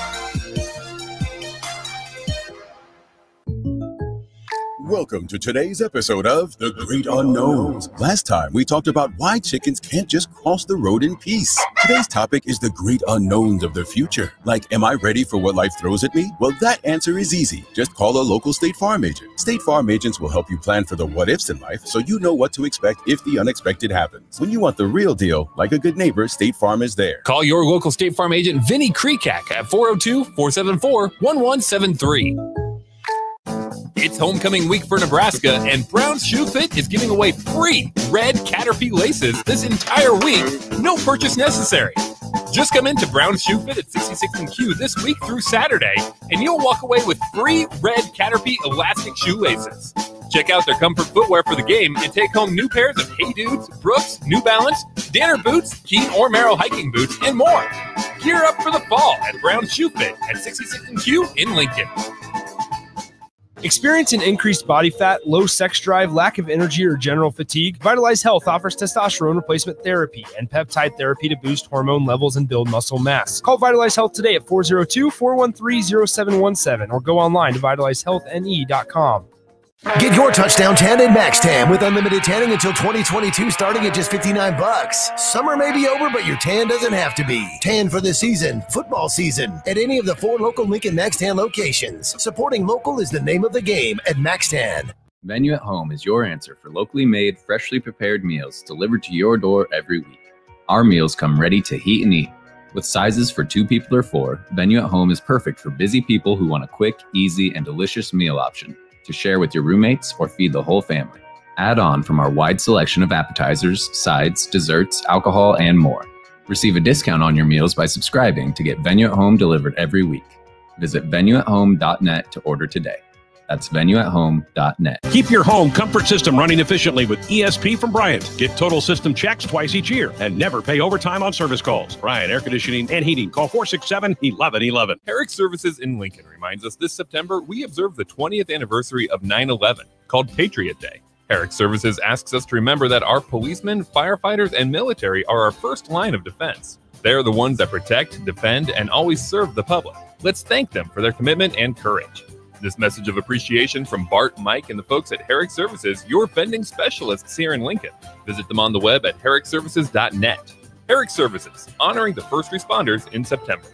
Welcome to today's episode of The Great Unknowns. Last time we talked about why chickens can't just cross the road in peace. Today's topic is the great unknowns of the future. Like, am I ready for what life throws at me? Well, that answer is easy. Just call a local State Farm agent. State Farm agents will help you plan for the what-ifs in life so you know what to expect if the unexpected happens. When you want the real deal, like a good neighbor, State Farm is there. Call your local State Farm agent, Vinny Krekak, at 402-474-1173. It's homecoming week for Nebraska, and Brown's Shoe Fit is giving away free red Caterpie laces this entire week, no purchase necessary. Just come into Brown's Shoe Fit at 66th and Q this week through Saturday, and you'll walk away with free red Caterpie elastic shoelaces. Check out their comfort footwear for the game and take home new pairs of Hey Dudes, Brooks, New Balance, Danner boots, Keen or Merrill hiking boots, and more. Gear up for the fall at Brown's Shoe Fit at 66th and Q in Lincoln. Experiencing increased body fat, low sex drive, lack of energy, or general fatigue? Vitalize Health offers testosterone replacement therapy and peptide therapy to boost hormone levels and build muscle mass. Call Vitalize Health today at 402-413-0717 or go online to vitalizehealthne.com. Get your touchdown tan in Max Tan with unlimited tanning until 2022, starting at just $59. Summer may be over, but your tan doesn't have to be. Tan for the season, football season, at any of the 4 local Lincoln Max Tan locations. Supporting local is the name of the game at Max Tan. Venue at Home is your answer for locally made, freshly prepared meals delivered to your door every week. Our meals come ready to heat and eat. With sizes for 2 people or 4, Venue at Home is perfect for busy people who want a quick, easy, and delicious meal option to share with your roommates or feed the whole family. Add on from our wide selection of appetizers, sides, desserts, alcohol, and more. Receive a discount on your meals by subscribing to get Venue at Home delivered every week. Visit venueathome.net to order today. That's venueathome.net. Keep your home comfort system running efficiently with ESP from Bryant. Get total system checks twice each year and never pay overtime on service calls. Bryant Air Conditioning and Heating. Call 467-1111. Herrick Services in Lincoln reminds us this September we observe the 20th anniversary of 9/11, called Patriot Day. Herrick Services asks us to remember that our policemen, firefighters, and military are our first line of defense. They're the ones that protect, defend, and always serve the public. Let's thank them for their commitment and courage. This message of appreciation from Bart, Mike, and the folks at Herrick Services, your vending specialists here in Lincoln. Visit them on the web at herrickservices.net. Herrick Services, honoring the first responders in September.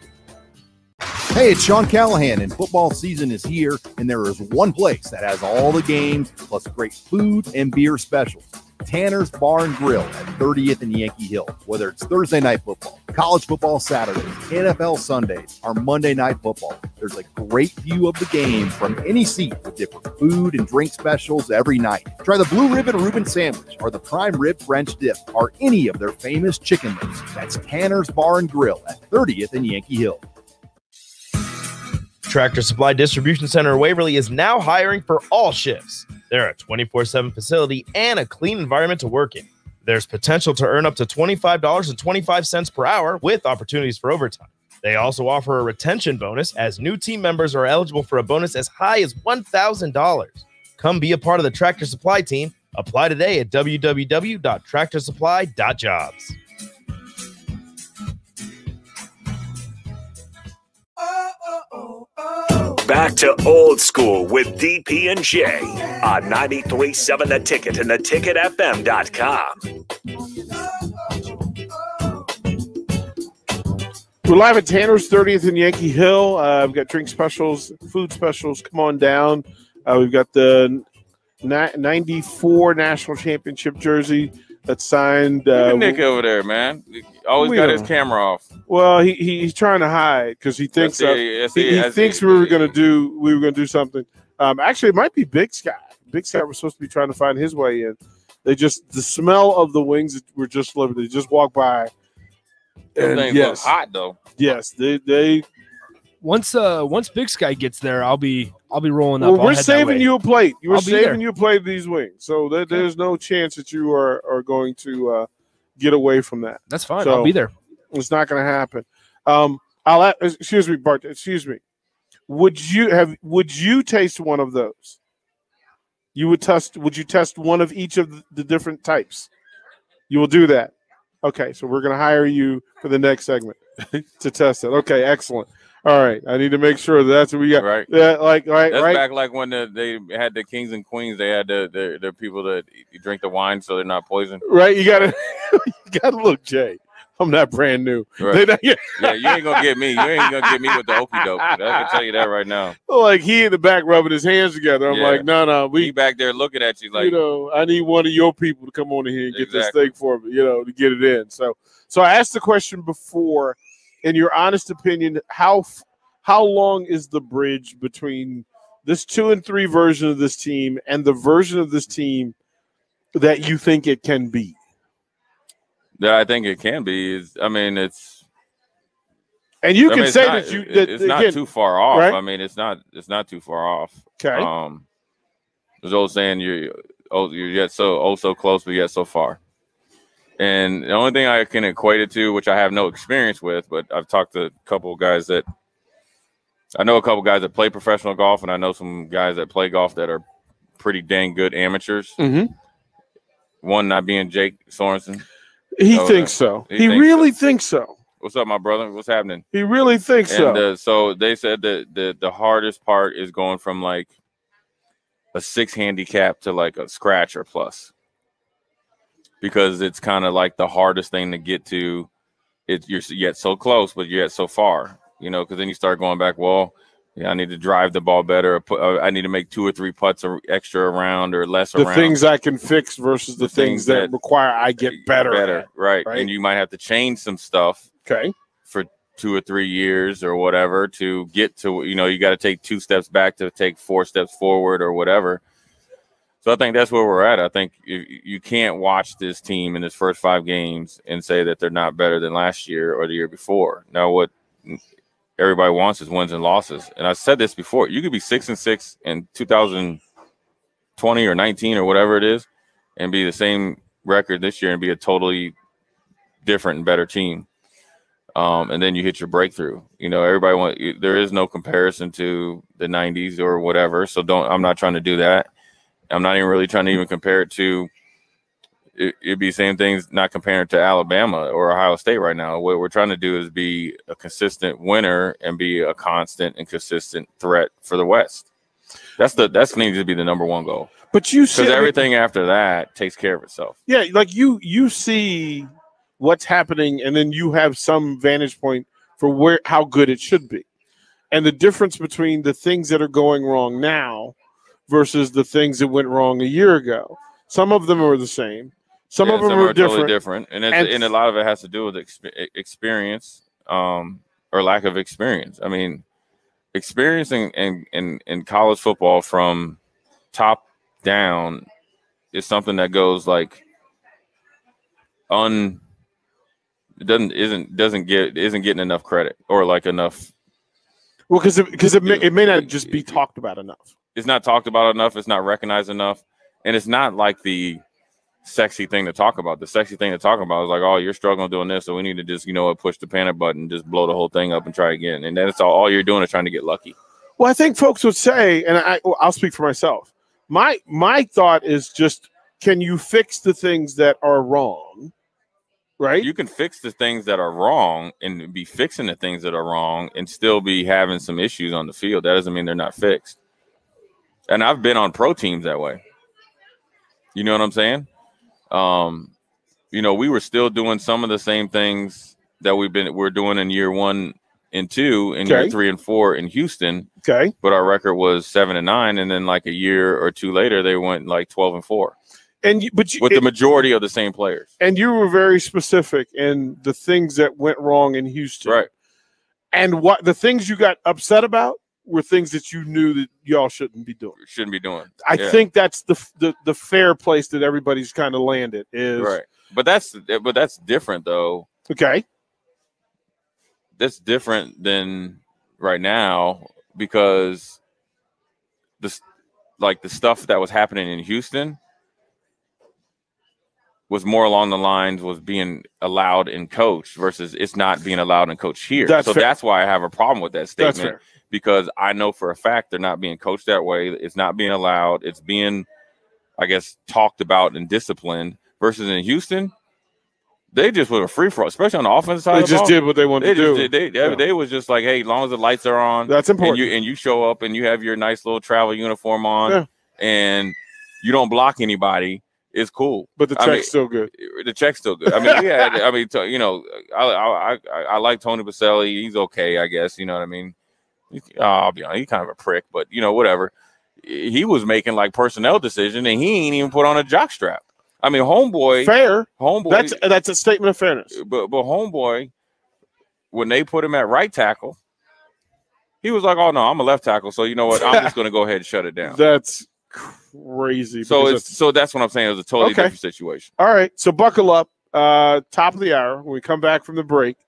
Hey, it's Sean Callahan, and football season is here, and there is one place that has all the games, plus great food and beer specials. Tanner's Bar and Grill at 30th and Yankee Hill. Whether it's Thursday night football, college football Saturdays, NFL Sundays, or Monday night football, there's a great view of the game from any seat with different food and drink specials every night. Try the Blue Ribbon Reuben Sandwich or the Prime Rib French Dip or any of their famous chicken lips. That's Tanner's Bar and Grill at 30th and Yankee Hill. Tractor Supply Distribution Center in Waverly is now hiring for all shifts. They're a 24/7 facility and a clean environment to work in. There's potential to earn up to $25.25 per hour with opportunities for overtime. They also offer a retention bonus as new team members are eligible for a bonus as high as $1,000. Come be a part of the Tractor Supply team. Apply today at www.tractorsupply.jobs. Back to old school with DP and J on 93.7 The Ticket and theticketfm.com. We're live at Tanner's 30th and Yankee Hill. We've got drink specials, food specials. Come on down. We've got the 94 National Championship jersey that's signed. Look at Nick over there, man. Always got his camera off. Well, he's trying to hide because he thinks he thinks we were going to do something. Actually, it might be Big Sky. Big Sky was supposed to be trying to find his way in. The smell of the wings were just delivered. They just walked by. And things look hot though. Yes, they. Once Big Sky gets there, I'll be rolling up. Well, we're saving you a plate. We're saving you a plate of these wings, so Okay. there's no chance that you are going to get away from that. That's fine. So, I'll be there. It's not going to happen. Excuse me, Bart. Excuse me. Would you taste one of those? Would you test one of each of the different types? You will do that. Okay, so we're going to hire you for the next segment to test it. Okay, excellent. All right, I need to make sure that's what we got. Right. Yeah, That's right. back like when they had the kings and queens. They had the people that drink the wine so they're not poisoned. Right. You gotta look, Jay. I'm not brand new. Right. Yeah, you ain't gonna get me. You ain't gonna get me with the okie doke. I can tell you that right now. Like he in the back rubbing his hands together. I'm like, no, he back there looking at you like, I need one of your people to come on in here and get this thing for me, to get it in. So I asked the question before, in your honest opinion, how long is the bridge between this 2 and 3 version of this team and the version of this team that you think it can be? That I think it can be it's. And you can say not, that you. It's not again, too far off. right? I mean, it's not too far off. Okay. There's old saying you're yet so close, but yet so far. And the only thing I can equate it to, which I have no experience with, but I've talked to a couple of guys that play professional golf, and I know some guys that play golf that are pretty dang good amateurs. Mm-hmm. One not being Jake Sorensen. He thinks so. He really thinks so. What's up, my brother? What's happening? He really thinks so. So they said that the hardest part is going from like a 6 handicap to like a scratch or plus, because it's kind of like the hardest thing to get to. You're yet so close, but you're yet so far. Because then you start going back. Well, I need to drive the ball better. I need to make 2 or 3 putts extra around or less around. The things I can fix versus the things that require I get better. Right. And you might have to change some stuff. Okay. For 2 or 3 years or whatever to get to, you got to take 2 steps back to take 4 steps forward or whatever. So I think that's where we're at. I think you can't watch this team in its first 5 games and say that they're not better than last year or the year before. Now, what everybody wants is wins and losses. And I said this before, you could be 6-6 in 2020 or 19 or whatever it is and be the same record this year and be a totally different and better team. And then you hit your breakthrough. There is no comparison to the 90s or whatever. So I'm not trying to do that. I'm not even really trying to even compare it to, it'd be the same things, not comparing it to Alabama or Ohio State right now. What we're trying to do is be a consistent winner and be a constant and consistent threat for the West. That's needs to be the number one goal. But you see, because everything after that takes care of itself. Yeah, like you see what's happening, and then you have some vantage point for how good it should be, and the difference between the things that are going wrong now versus the things that went wrong a year ago. Some of them are the same. Some of them are totally different, and a lot of it has to do with experience, or lack of experience. I mean, experience in college football from top down is something that goes like isn't getting enough credit or like enough. Well, because it may not just be talked about enough. It's not talked about enough. It's not recognized enough, and it's not like the sexy thing to talk about. The sexy thing to talk about is like, oh, you're struggling doing this, so we need to just, push the panic button, just blow the whole thing up and try again. And that's all you're doing is trying to get lucky. Well, I think folks would say, and I'll speak for myself. My thought is just, can you fix the things that are wrong? Right? You can fix the things that are wrong and be fixing the things that are wrong and still be having some issues on the field. That doesn't mean they're not fixed. And I've been on pro teams that way. You know what I'm saying? We were still doing some of the same things that we're doing in year 1 and 2 and year 3 and 4 in Houston. Okay. But our record was 7-9, and then like a year or 2 later, they went like 12-4. With the majority of the same players. And you were very specific in the things that went wrong in Houston. Right. And what the things you got upset about were things that you knew that y'all shouldn't be doing. I think that's the fair place that everybody's kind of landed is. Right. But that's different though. Okay. That's different than right now because the stuff that was happening in Houston was more along the lines was being allowed and coached versus it's not being allowed and coached here. That's why I have a problem with that statement because I know for a fact they're not being coached that way. It's not being allowed. It's being, I guess, talked about and disciplined versus in Houston, They just were a free for all, especially on the offensive side. They just did what they wanted to do. They was just like, hey, as long as the lights are on, that's important. And you show up and you have your nice little travel uniform on, and you don't block anybody. It's cool. But the check's still good. The check's still good. I mean, we had. I mean, I like Tony Baselli. He's okay, I guess. You know what I mean? I'll be honest. He's kind of a prick, but whatever. He was making like personnel decision, and he ain't even put on a jockstrap. I mean, homeboy. Fair. Homeboy. That's a statement of fairness. But homeboy, when they put him at right tackle, he was like, "Oh no, I'm a left tackle, so you know what? I'm just going to go ahead and shut it down." That's crazy. So that's what I'm saying. It was a totally different situation. All right, so buckle up. Top of the hour when we come back from the break,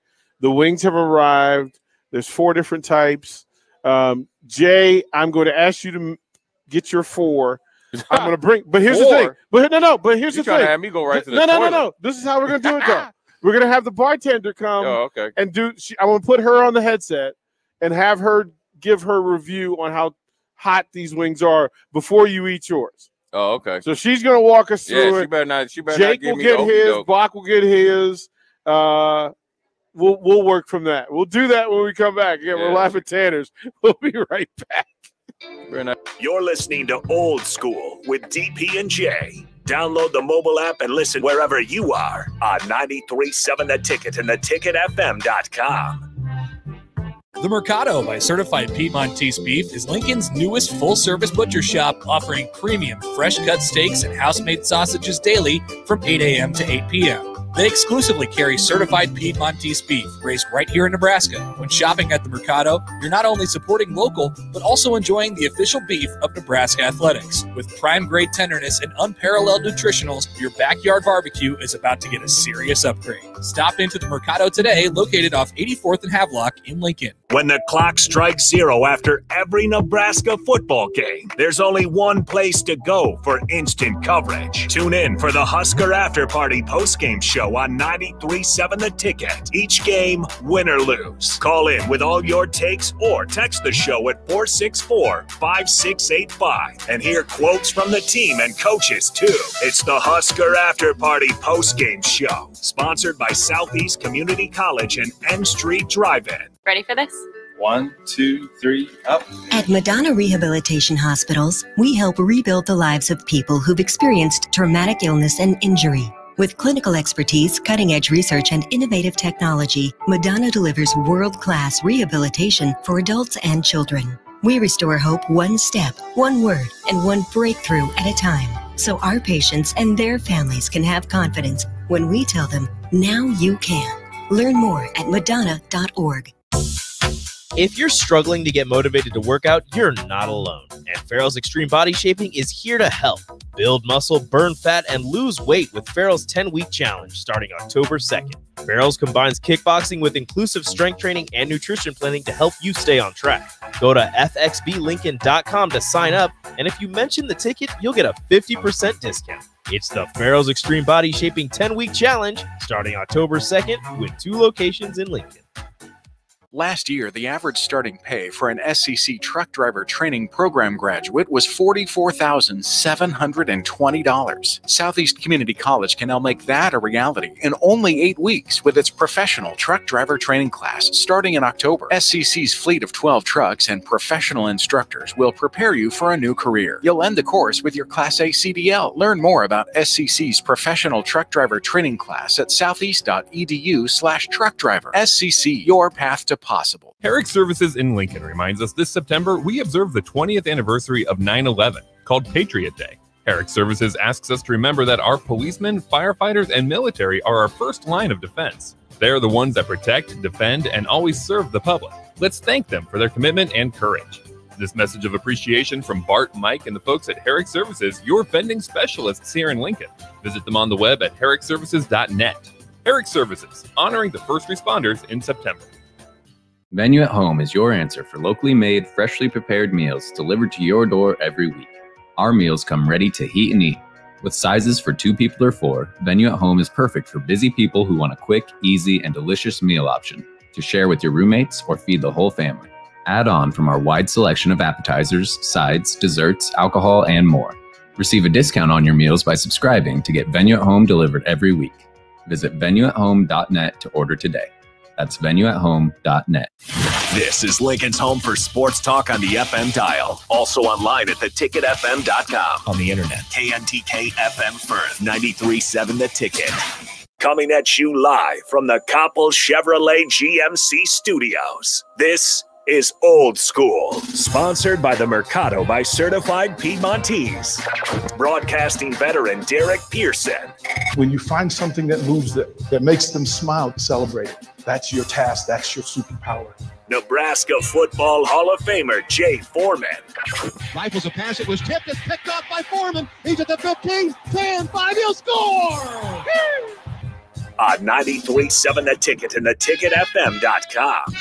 the wings have arrived. There's 4 different types. Jay, I'm going to ask you to get your 4. I'm going to bring, but here's the thing. But here's the thing. Trying to have me go right to the toilet. No. This is how we're going to do it, though. We're going to have the bartender come and do. I'm going to put her on the headset and have her give her review on how hot these wings are before you eat yours. Oh, okay. So she's going to walk us through it. She better not Jake give will me get his. dope. Bach will get his. We'll work from that. We'll do that when we come back. Yeah, we're live at Tanner's. We'll be right back. You're listening to Old School with DP and J. Download the mobile app and listen wherever you are on 93.7 The Ticket and theticketfm.com. The Mercado by Certified Piedmontese Beef is Lincoln's newest full-service butcher shop, offering premium fresh-cut steaks and house-made sausages daily from 8 a.m. to 8 p.m. They exclusively carry certified Piedmontese beef raised right here in Nebraska. When shopping at the Mercado, you're not only supporting local, but also enjoying the official beef of Nebraska Athletics. With prime-grade tenderness and unparalleled nutritionals, your backyard barbecue is about to get a serious upgrade. Stop into the Mercado today, located off 84th and Havelock in Lincoln. When the clock strikes 0 after every Nebraska football game, there's only one place to go for instant coverage. Tune in for the Husker After Party postgame show on 93.7 The Ticket. Each game, win or lose. Call in with all your takes or text the show at 464-5685 and hear quotes from the team and coaches too. It's the Husker After Party postgame show, sponsored by Southeast Community College and N Street Drive-In. Ready for this? 1, 2, 3, up. At Madonna Rehabilitation Hospitals, we help rebuild the lives of people who've experienced traumatic illness and injury. With clinical expertise, cutting-edge research, and innovative technology, Madonna delivers world-class rehabilitation for adults and children. We restore hope one step, one word, and one breakthrough at a time, so our patients and their families can have confidence when we tell them, now you can. Learn more at Madonna.org. If you're struggling to get motivated to work out, you're not alone. And Farrell's Extreme Body Shaping is here to help. Build muscle, burn fat, and lose weight with Farrell's 10-week challenge starting October 2nd. Farrell's combines kickboxing with inclusive strength training and nutrition planning to help you stay on track. Go to fxblincoln.com to sign up, and if you mention the ticket, you'll get a 50% discount. It's the Farrell's Extreme Body Shaping 10-week challenge starting October 2nd with 2 locations in Lincoln. Last year, the average starting pay for an SCC truck driver training program graduate was $44,720. Southeast Community College can now make that a reality in only 8 weeks with its professional truck driver training class starting in October. SCC's fleet of 12 trucks and professional instructors will prepare you for a new career. You'll end the course with your Class A CDL. Learn more about SCC's professional truck driver training class at southeast.edu/truckdriver. SCC, your path to possible. Herrick Services in Lincoln reminds us this September we observe the 20th anniversary of 9/11, called Patriot Day. Herrick Services asks us to remember that our policemen, firefighters, and military are our first line of defense. They're the ones that protect, defend, and always serve the public. Let's thank them for their commitment and courage. This message of appreciation from Bart, Mike, and the folks at Herrick Services, your vending specialists here in Lincoln. Visit them on the web at herrickservices.net. Herrick Services, honoring the first responders in September. Venue at Home is your answer for locally made, freshly prepared meals delivered to your door every week. Our meals come ready to heat and eat. With sizes for 2 people or 4, Venue at Home is perfect for busy people who want a quick, easy, and delicious meal option to share with your roommates or feed the whole family. Add on from our wide selection of appetizers, sides, desserts, alcohol, and more. Receive a discount on your meals by subscribing to get Venue at Home delivered every week. Visit venueathome.net to order today. That's venueathome.net. This is Lincoln's home for sports talk on the FM dial. Also online at theticketfm.com. On the internet, KNTK FM Firth, 93.7 The Ticket. Coming at you live from the Coppel Chevrolet GMC studios. This is Old School, sponsored by the Mercado by Certified Piedmontese. Broadcasting veteran Derek Pearson. When you find something that moves, that makes them smile, celebrate it. That's your task. that's your superpower. Nebraska Football Hall of Famer Jay Foreman. Rifles a pass. It was tipped. It's picked off by Foreman. He's at the 15, 10, 5. He'll score! On 93.7 The Ticket and theticketfm.com.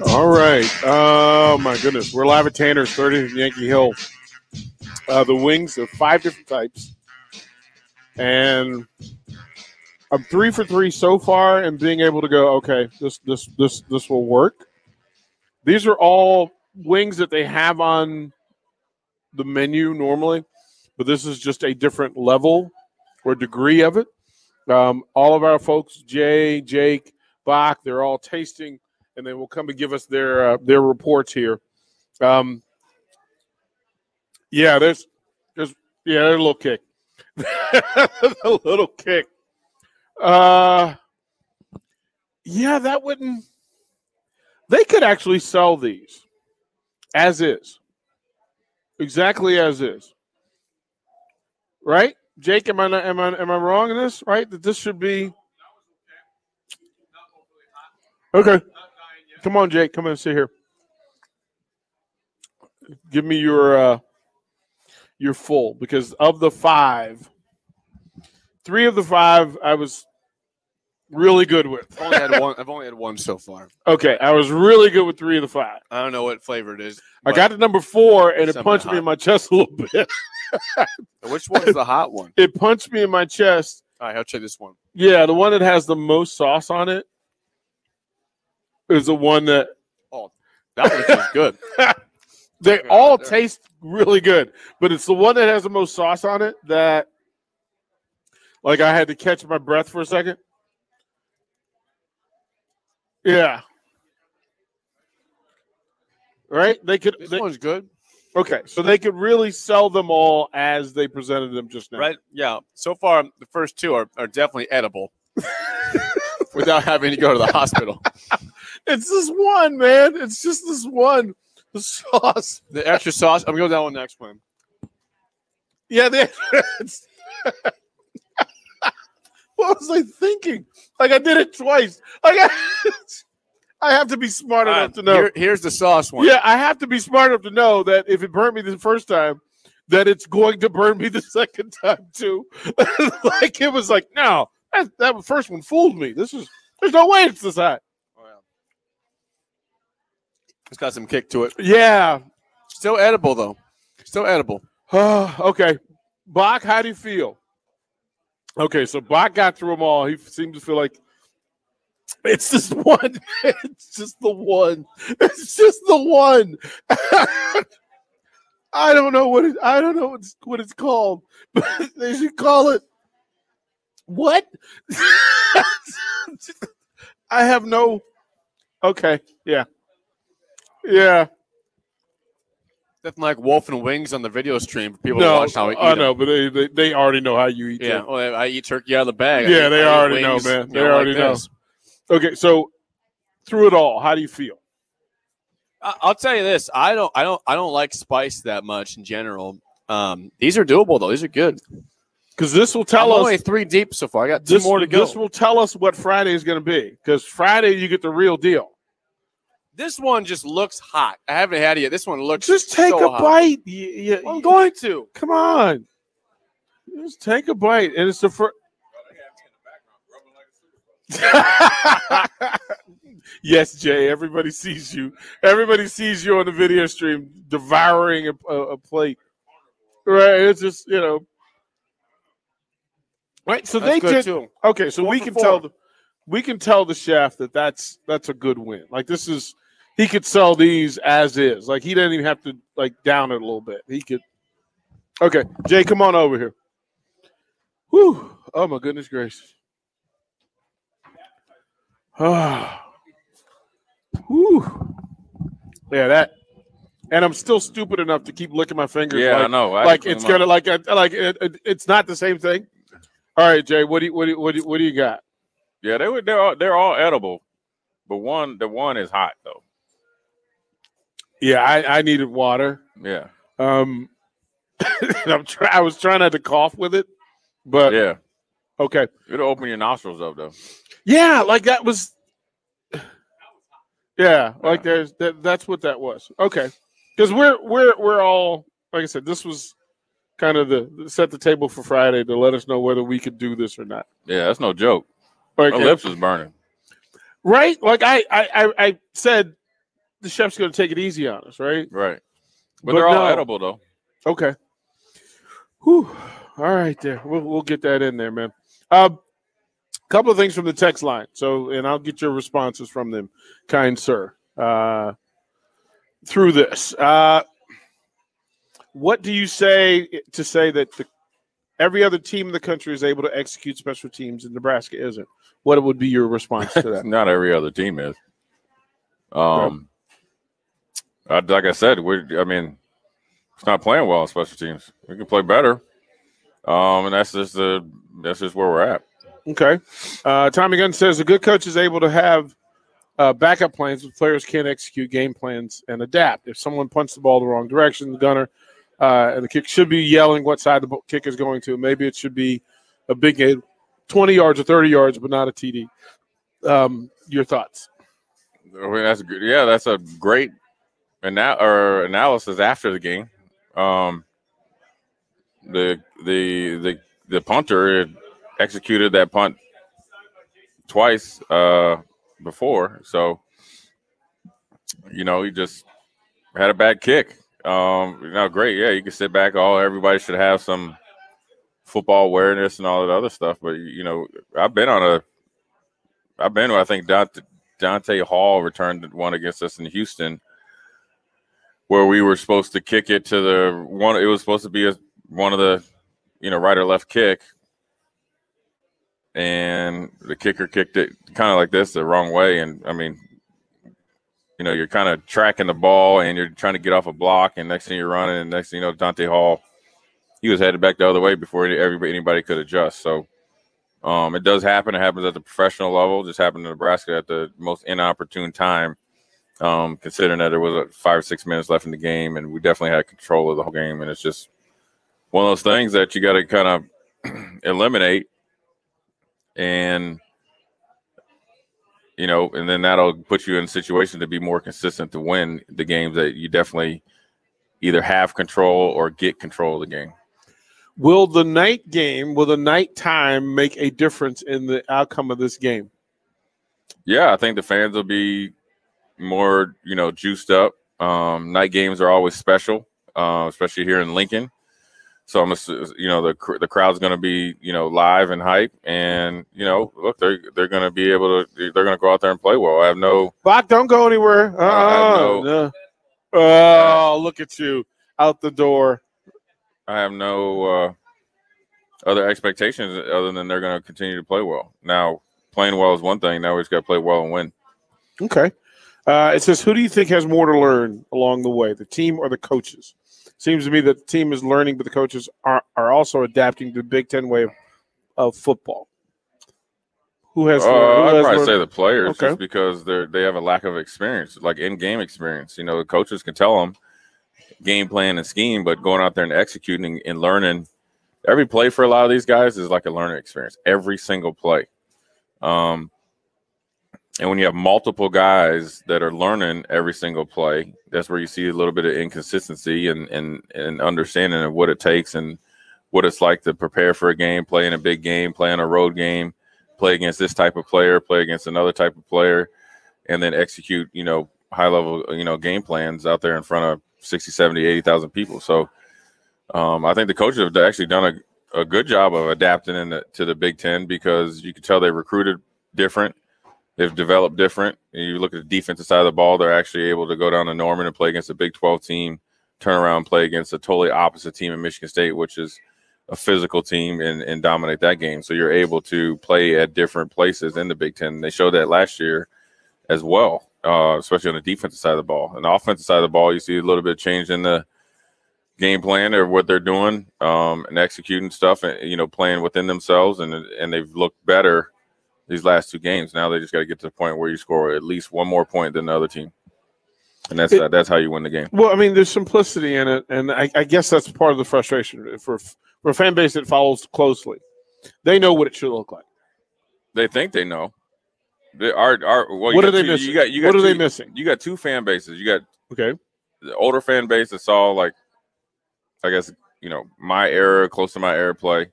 All right. Oh, my goodness. We're live at Tanner's, 30th and Yankee Hill. The wings are 5 different types. And I'm 3 for 3 so far and being able to go, okay, this will work. These are all wings that they have on the menu normally, but this is just a different level or degree of it. All of our folks, Jay, Jake, Bach, they're all tasting, and they will come and give us their reports here. There's a little kick. A little kick. That wouldn't. They could actually sell these as is, exactly as is. Right, Jake? Am I wrong in this? Right, that this should be okay. Come on, Jake. Come and sit here. Give me your full, because of the 5, 3 of the 5 I was really good with. I've only had one so far. Okay, I was really good with 3 of the 5. I don't know what flavor it is. I got to number 4, and it punched me in my chest a little bit. Which one's the hot one? It punched me in my chest. All right, I'll try this one. Yeah, the one that has the most sauce on it is the one that. Oh, that one tastes good. They all taste really good, but it's the one that has the most sauce on it that, like, I had to catch my breath for a second. Yeah. Right? This one's good. Okay, so they could really sell them all as they presented them just now. Right? Yeah. So far, the first 2 are definitely edible without having to go to the hospital. It's this one, man. It's just this one. The sauce. The extra sauce. I'm going to go down one next one. Yeah, what was I thinking? Like, I did it twice. Like, I have to be smart enough to know. Here's the sauce one. Yeah, I have to be smart enough to know that if it burned me the first time, that it's going to burn me the second time too. Like, it was like, no, that first one fooled me. There's no way it's this hot. It's got some kick to it. Yeah. Still edible, though. Still edible. Okay. Bach, how do you feel? Okay, so Bach got through them all. He seemed to feel like it's this one. It's just the one. It's just the one. I don't know what it's called, but they should call it what? I have no. Okay, yeah. Yeah. Nothing like wolf and wings on the video stream for people to watch how we eat. I know, but they already know how you eat. Yeah, well, I eat turkey out of the bag. Yeah, they already know, man. They already know. Okay, so through it all, how do you feel? I'll tell you this: I don't like spice that much in general. These are doable though; these are good. Because this will tell us. Only 3 deep so far. I got 2 more to go. This will tell us what Friday is going to be. Because Friday you get the real deal. This one just looks hot. I haven't had it yet. This one looks just take so a hot. bite. I'm going to. Come on. Just take a bite. And it's the first. Yes, Jay. Everybody sees you. Everybody sees you on the video stream devouring a plate. Right. It's just, Right. So that's they good could. Too. Okay. So we can tell the chef that's a good win. Like, this is. He could sell these as is. Like, he didn't even have to, like, down it a little bit. He could. Okay, Jay, come on over here. Whew. Oh, my goodness gracious. Oh. Whew. Yeah, that. And I'm still stupid enough to keep licking my fingers. Yeah, like, I know. Like it's gonna like it's not the same thing. All right, Jay, what do you got? Yeah, they're all edible, but the one is hot though. Yeah, I needed water. Yeah. I was trying not to cough with it, but yeah. Okay. It'll open your nostrils up though. Yeah, like that was. Yeah, like that's what that was. Okay, because we're all, like I said, this was kind of the set the table for Friday to let us know whether we could do this or not. Yeah, that's no joke. Like, My lips was burning. Right? Like I said, the chef's going to take it easy on us, right? Right. But they're all edible though. Okay. Whew. All right, there. We'll get that in there, man. Couple of things from the text line. So, and I'll get your responses from them, kind sir, through this. What do you say to say that every other team in the country is able to execute special teams and Nebraska isn't? What would be your response to that? Not every other team is. Like I said, it's not playing well on special teams. We can play better. And that's just where we're at. Okay. Tommy Gunn says a good coach is able to have backup plans if players can't execute game plans and adapt. If someone punts the ball the wrong direction, the gunner and the kick should be yelling what side the kick is going to. Maybe it should be a big hit, 20 yards or 30 yards, but not a TD. Your thoughts? I mean, that's good. Yeah, that's a great analysis after the game. The punter executed that punt twice before, so he just had a bad kick. Great, yeah, you can sit back. Everybody should have some football awareness and all that other stuff. But I think Dante Hall returned one against us in Houston, where we were supposed to kick it to the one. It was supposed to be one of the right or left kick. And the kicker kicked it kind of like this the wrong way. And, you're kind of tracking the ball and you're trying to get off a block. And next thing you're running, and next thing you know, Dante Hall, he was headed back the other way before anybody could adjust. So it does happen. It happens at the professional level. It just happened in Nebraska at the most inopportune time, considering that there was 5 or 6 minutes left in the game. And we definitely had control of the whole game. And it's just one of those things that you got to kind of eliminate. And, and then that'll put you in a situation to be more consistent to win the games that you definitely either have control or get control of the game. Will the night time make a difference in the outcome of this game? Yeah, I think the fans will be more, juiced up. Night games are always special, especially here in Lincoln. So the crowd's going to be, live and hype, and look, they're going to be able to. They're going to go out there and play well. I have no. Bach, don't go anywhere. No. Oh, look at you out the door. I have no other expectations other than they're going to continue to play well. Now, playing well is one thing. Now we just got to play well and win. Okay. It says, who do you think has more to learn along the way, the team or the coaches? Seems to me that the team is learning, but the coaches are also adapting to the Big Ten way of football. Who has? I'd probably say the players, just because they have a lack of experience, like in-game experience. The coaches can tell them game plan and scheme, but going out there and executing and learning every play for a lot of these guys is like a learning experience. Every single play. And when you have multiple guys that are learning every single play, that's where you see a little bit of inconsistency and understanding of what it takes and what it's like to prepare for a game, play in a big game, play in a road game, play against this type of player, play against another type of player, and then execute, high-level, game plans out there in front of 60, 70, 80,000 people. So I think the coaches have actually done a good job of adapting to the Big Ten, because you can tell they recruited different. They've developed different. And you look at the defensive side of the ball, they're actually able to go down to Norman and play against a Big 12 team turn around and play against a totally opposite team in Michigan State, which is a physical team, and dominate that game. So you're able to play at different places in the Big Ten. They showed that last year as well, especially on the defensive side of the ball. On the offensive side of the ball, you see a little bit of change in the game plan or what they're doing, and executing stuff, and playing within themselves, and they've looked better these last 2 games. Now they just got to get to the point where you score at least one more point than the other team, and that's how you win the game. Well, I mean, there's simplicity in it, and I guess that's part of the frustration for a fan base that follows closely. They know what it should look like. They think they know. What are they missing? What are they missing? You got 2 fan bases. You got the older fan base that saw, like, I guess, my era, close to my era play.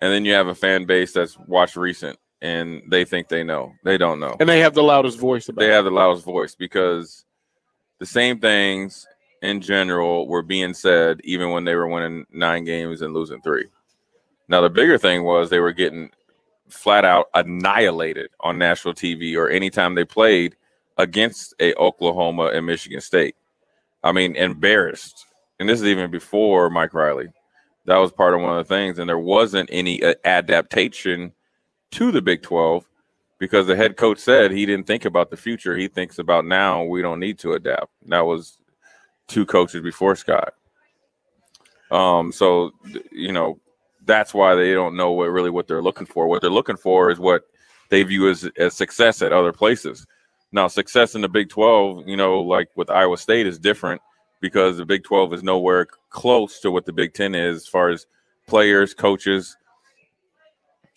And then you have a fan base that's watched recent, and they think they know. They don't know. And they have the loudest voice about it. They have the loudest voice because the same things in general were being said even when they were winning 9 games and losing 3. Now, the bigger thing was they were getting flat out annihilated on national TV or anytime they played against a Oklahoma and Michigan State. I mean, embarrassed. And this is even before Mike Riley. That was part of one of the things. And there wasn't any adaptation to the Big 12 because the head coach said he didn't think about the future. He thinks about now. We don't need to adapt. And that was 2 coaches before Scott. So, that's why they don't know what they're looking for. What they're looking for is what they view as success at other places. Now, success in the Big 12, like with Iowa State, is different because the Big 12 is nowhere close to what the Big 10 is as far as players, coaches,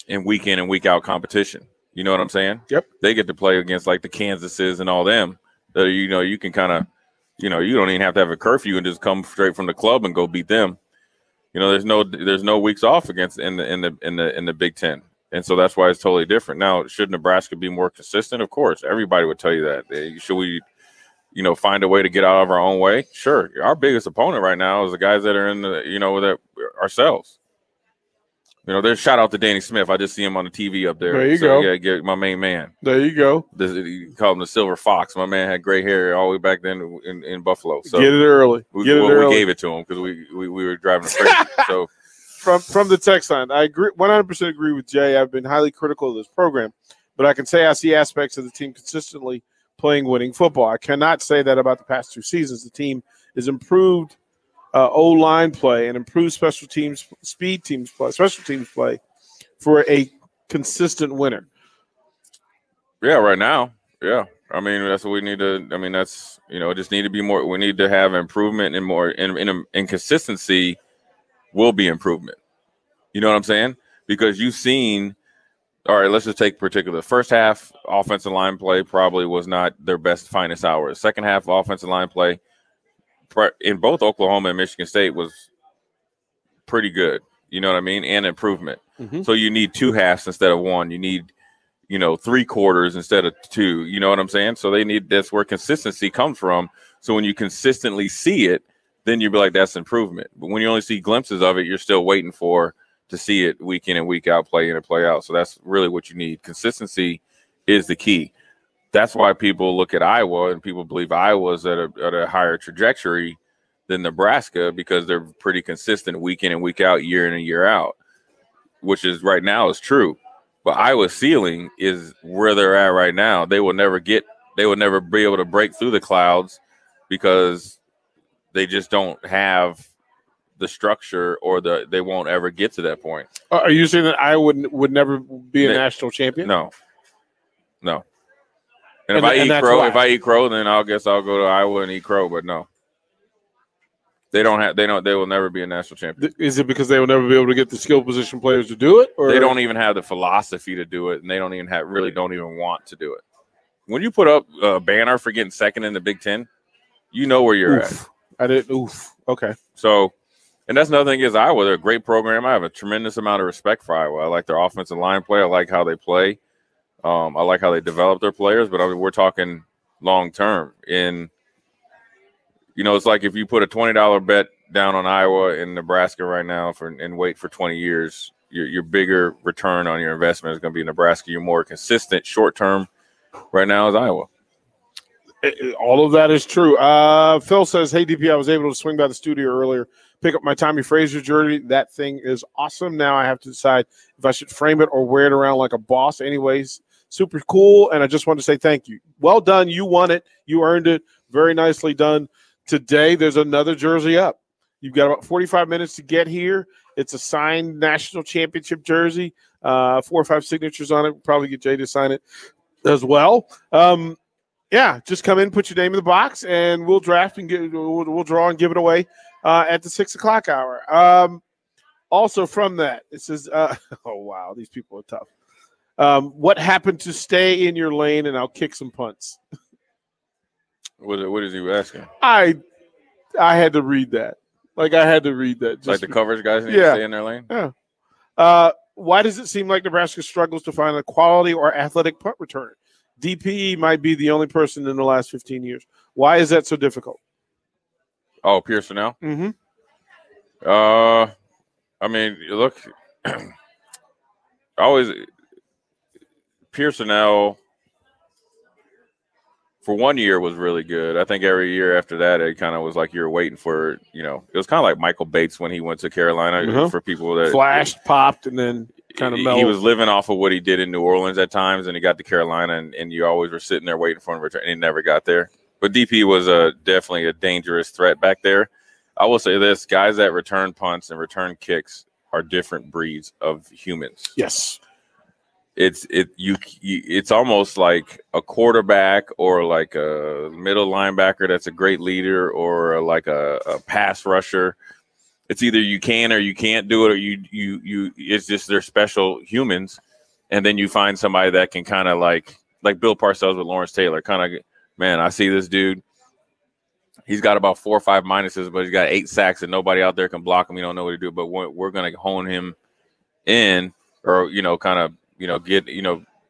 and week in and week out competition. You know what I'm saying? Yep. They get to play against like the Kansases and all them that, you can kind of, you don't even have to have a curfew and just come straight from the club and go beat them. There's no weeks off against in the Big Ten, and so that's why it's totally different. Now, should Nebraska be more consistent? Of course, everybody would tell you that. Should we, find a way to get out of our own way? Sure. Our biggest opponent right now is the guys that are in the, that ourselves. There's shout out to Danny Smith. I just see him on the TV up there. There you go. Yeah, get my main man. There you go. You call him the Silver Fox. My man had gray hair all the way back then in Buffalo. So get it early. We gave it to him because we were driving him crazy. So from the text line, I agree 100% agree with Jay. I've been highly critical of this program, but I can say I see aspects of the team consistently playing winning football. I cannot say that about the past 2 seasons. The team is improved. O-line play and improved special teams play for a consistent winner. Yeah, right now. Yeah. I mean, that's what we need to – I mean, that's – just need to be more – we need to have improvement and more – and consistency will be improvement. You know what I'm saying? Because you've seen – all right, let's just take particular. First half offensive line play probably was not their best, finest hours. Second half offensive line play – in both Oklahoma and Michigan State was pretty good, you know what I mean, and improvement. So you need 2 halves instead of 1. You need, 3 quarters instead of 2. You know what I'm saying? So that's where consistency comes from. So when you consistently see it, then you'll be like, that's improvement. But when you only see glimpses of it, you're still waiting to see it week in and week out, play in and play out. So that's really what you need. Consistency is the key. That's why people look at Iowa and people believe Iowa's at a higher trajectory than Nebraska because they're pretty consistent week in and week out, year in and year out, which is right now is true. But Iowa's ceiling is where they're at right now. They will never be able to break through the clouds because they just don't have the structure or they won't ever get to that point. Are you saying that Iowa would never be a national champion? No. And if I eat crow, then I guess I'll go to Iowa and eat crow. But no, they will never be a national champion. Is it because they will never be able to get the skill position players to do it, or they don't even have the philosophy to do it, and they don't even want to do it? When you put up a banner for getting second in the Big Ten, you know where you're at. I did. Okay. So, and that's another thing is Iowa. They're a great program. I have a tremendous amount of respect for Iowa. I like their offensive line play. I like how they play. I like how they develop their players, but I mean, we're talking long term. It's like if you put a $20 bet down on Iowa and Nebraska right now and wait for 20 years, your bigger return on your investment is going to be Nebraska. You're more consistent short term right now is Iowa. All of that is true. Phil says, hey, DP, I was able to swing by the studio earlier, pick up my Tommy Fraser jersey. That thing is awesome. Now I have to decide if I should frame it or wear it around like a boss. Anyways, super cool, and I just want to say thank you. Well done. You won it. You earned it. Very nicely done. Today, there's another jersey up. You've got about 45 minutes to get here. It's a signed national championship jersey, 4 or 5 signatures on it. We'll probably get Jay to sign it as well. Yeah, just come in, put your name in the box, and we'll draft and we'll draw and give it away at the 6 o'clock hour. Also from that, it says, oh, wow, these people are tough. What happened to stay in your lane, and I'll kick some punts? What is he asking? I had to read that. Like, I had to read that. Like the coverage guys need to stay in their lane? Yeah. Why does it seem like Nebraska struggles to find a quality or athletic punt returner? DPE might be the only person in the last 15 years. Why is that so difficult? Oh, Pearsonell? Mm-hmm. I mean, look, Pearsonell for 1 year was really good. I think every year after that, it kind of was like you were waiting for, it was kind of like Michael Bates when he went to Carolina for people that flashed, popped, and then kind of mellowed. He was living off of what he did in New Orleans at times, and he got to Carolina, and you always were sitting there waiting for him to return, and he never got there. But DP was definitely a dangerous threat back there. I will say this: guys that return punts and return kicks are different breeds of humans. Yes. It's almost like a quarterback or like a middle linebacker that's a great leader, or like a pass rusher. It's either you can or you can't do it, or you it's just they're special humans. And then you find somebody that can kind of like Bill Parcells with Lawrence Taylor, kind of, man, I see this dude. He's got about 4 or 5 minuses, but he's got 8 sacks and nobody out there can block him. You don't know what to do, but we're going to hone him in, or, kind of, get,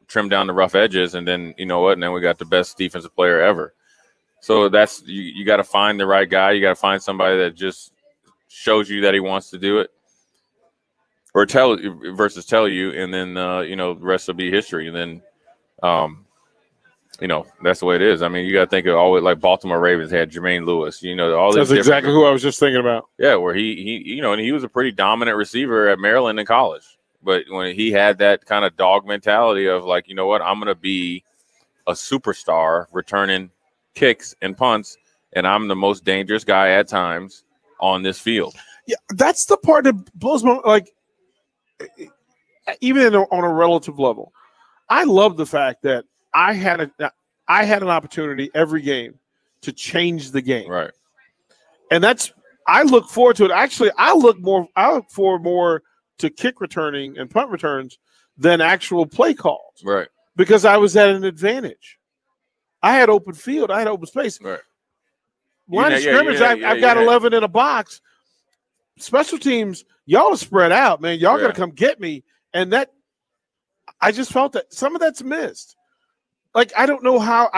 trim down the rough edges, and then, and then we got the best defensive player ever. So that's, you got to find the right guy. You got to find somebody that just shows you that he wants to do it, or tell you, and then, the rest will be history. And then, that's the way it is. I mean, you got to think of always like Baltimore Ravens had Jermaine Lewis, all this. That's exactly who I was just thinking about. Yeah. Where he, and he was a pretty dominant receiver at Maryland in college. But when he had that kind of dog mentality of like, you know what, I'm going to be a superstar returning kicks and punts, and I'm the most dangerous guy at times on this field. Yeah, that's the part that blows my, like, even on a relative level. I love the fact that I had an opportunity every game to change the game. Right. And I look forward to it. Actually, I look forward more to kick returning and punt returns than actual play calls. Right. Because I was at an advantage. I had open field. I had open space. Right. Line of scrimmage, I've got 11 in a box. Special teams, y'all are spread out, man. Y'all got to come get me. And that, I just felt that some of that's missed. Like, I don't know how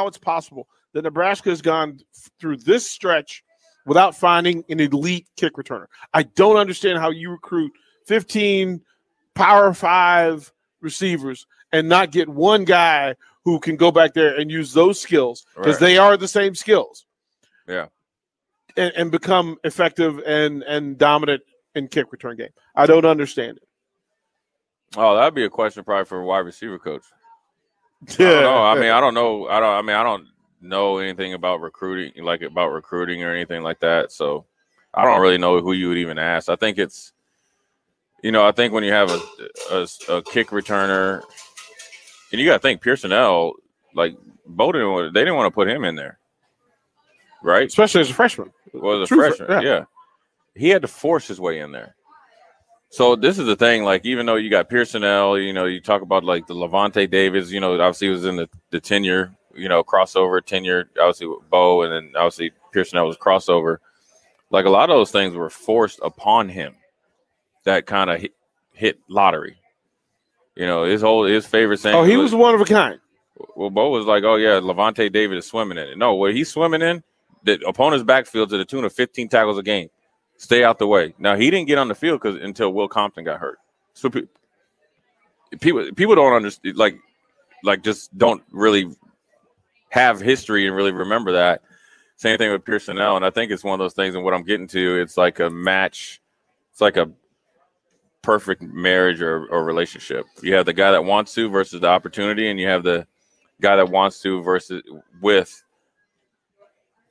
it's possible that Nebraska has gone through this stretch without finding an elite kick returner. I don't understand how you recruit 15 Power 5 receivers and not get one guy who can go back there and use those skills, because they are the same skills. Yeah. And become effective and dominant in kick return game. I don't understand it. Oh, that'd be a question probably for a wide receiver coach. I don't know anything about recruiting, or anything like that. So I don't really know who you would even ask. I think it's, I think when you have a kick returner, and you got to think Pearsonell, like Bowden, they didn't want to put him in there, right? Especially as a freshman. Well, as a freshman, yeah. He had to force his way in there. So this is the thing, like, even though you got Pearsonell, you talk about like the Levante Davids, obviously he was in the tenure, crossover tenure, obviously with Bo, and then obviously Pearsonell was crossover. Like, a lot of those things were forced upon him that kind of hit lottery. His favorite saying. Oh, he was one of a kind. Well, Bo was like, oh, yeah, Levante David is swimming in it. No, what he's swimming in, the opponent's backfield to the tune of 15 tackles a game. Stay out the way. Now, he didn't get on the field until Will Compton got hurt. So people don't understand, like just don't really have history and really remember that. Same thing with Pearsonell, and I think it's one of those things. And what I'm getting to, it's like a match. It's like a perfect marriage or relationship. You have the guy that wants to versus the opportunity, and you have the guy that wants to versus with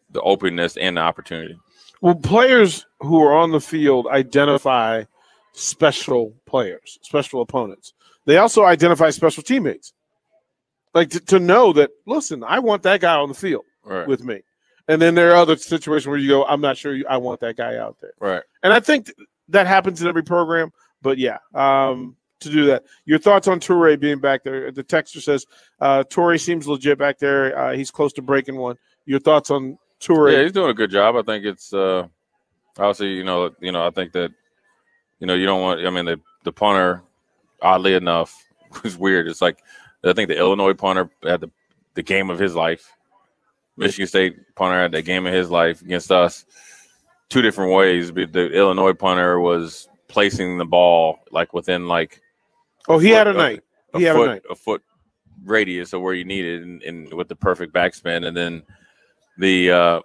the openness and the opportunity. Well, players who are on the field identify special players, special opponents. They also identify special teammates. Like to know that, listen, I want that guy on the field with me. And then there are other situations where you go, I'm not sure I want that guy out there. Right. And I think that happens in every program. But, yeah, to do that. Your thoughts on Toure being back there? The texter says Toure seems legit back there. He's close to breaking one. Your thoughts on Toure? Yeah, he's doing a good job. I think it's obviously, I think that, you don't want – I mean, the punter, oddly enough, was weird. It's like I think the Illinois punter had the game of his life. Michigan State punter had the game of his life against us. Two different ways. The Illinois punter was placing the ball like within like a foot radius of where you need it and with the perfect backspin. And then the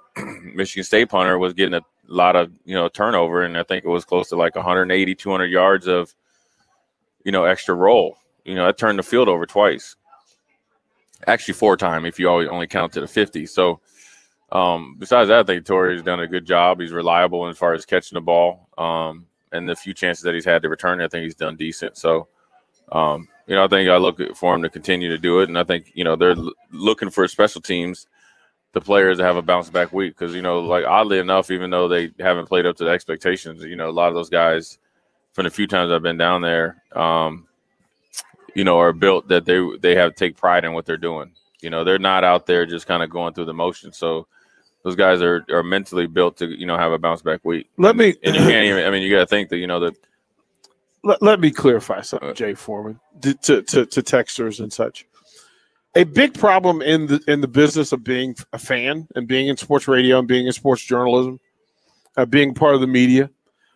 Michigan State punter was getting a lot of turnover, and I think it was close to like 180, 200 yards of extra roll. That turned the field over twice. Actually, 4 times if you only count to the 50. So, besides that, I think Toure's done a good job. He's reliable as far as catching the ball. And the few chances that he's had to return, I think he's done decent. So, I think I look for him to continue to do it. And I think, they're looking for special teams, the players to have a bounce back week. Because, like oddly enough, even though they haven't played up to the expectations, a lot of those guys from the few times I've been down there, are built that they have to take pride in what they're doing. They're not out there just kind of going through the motions. So those guys are mentally built to, have a bounce back week. And you can't even, you got to think that, Let me clarify something, Jay Foreman, to texters and such. A big problem in the business of being a fan and being in sports radio and being in sports journalism, being part of the media,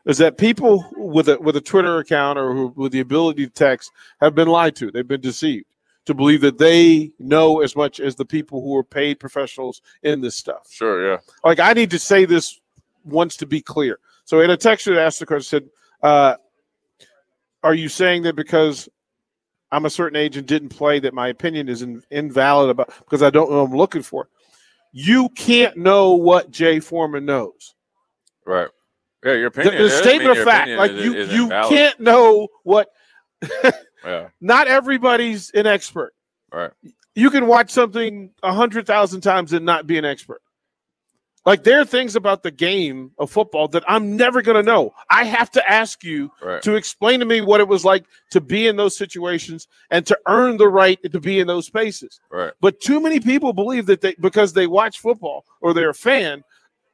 is that people with a Twitter account or with the ability to text have been lied to. They've been deceived to believe that they know as much as the people who are paid professionals in this stuff. Sure, yeah. Like, I need to say this once to be clear. So in a texter asked the question, said, are you saying that because I'm a certain age and didn't play that my opinion is invalid because I don't know what I'm looking for? You can't know what Jay Foreman knows. Right. Yeah, your opinion. The statement of fact, like you can't know what. Yeah. Not everybody's an expert. Right. You can watch something 100,000 times and not be an expert. Like, there are things about the game of football that I'm never going to know. I have to ask you to explain to me what it was like to be in those situations and to earn the right to be in those spaces. Right. But too many people believe that because they watch football or they're a fan,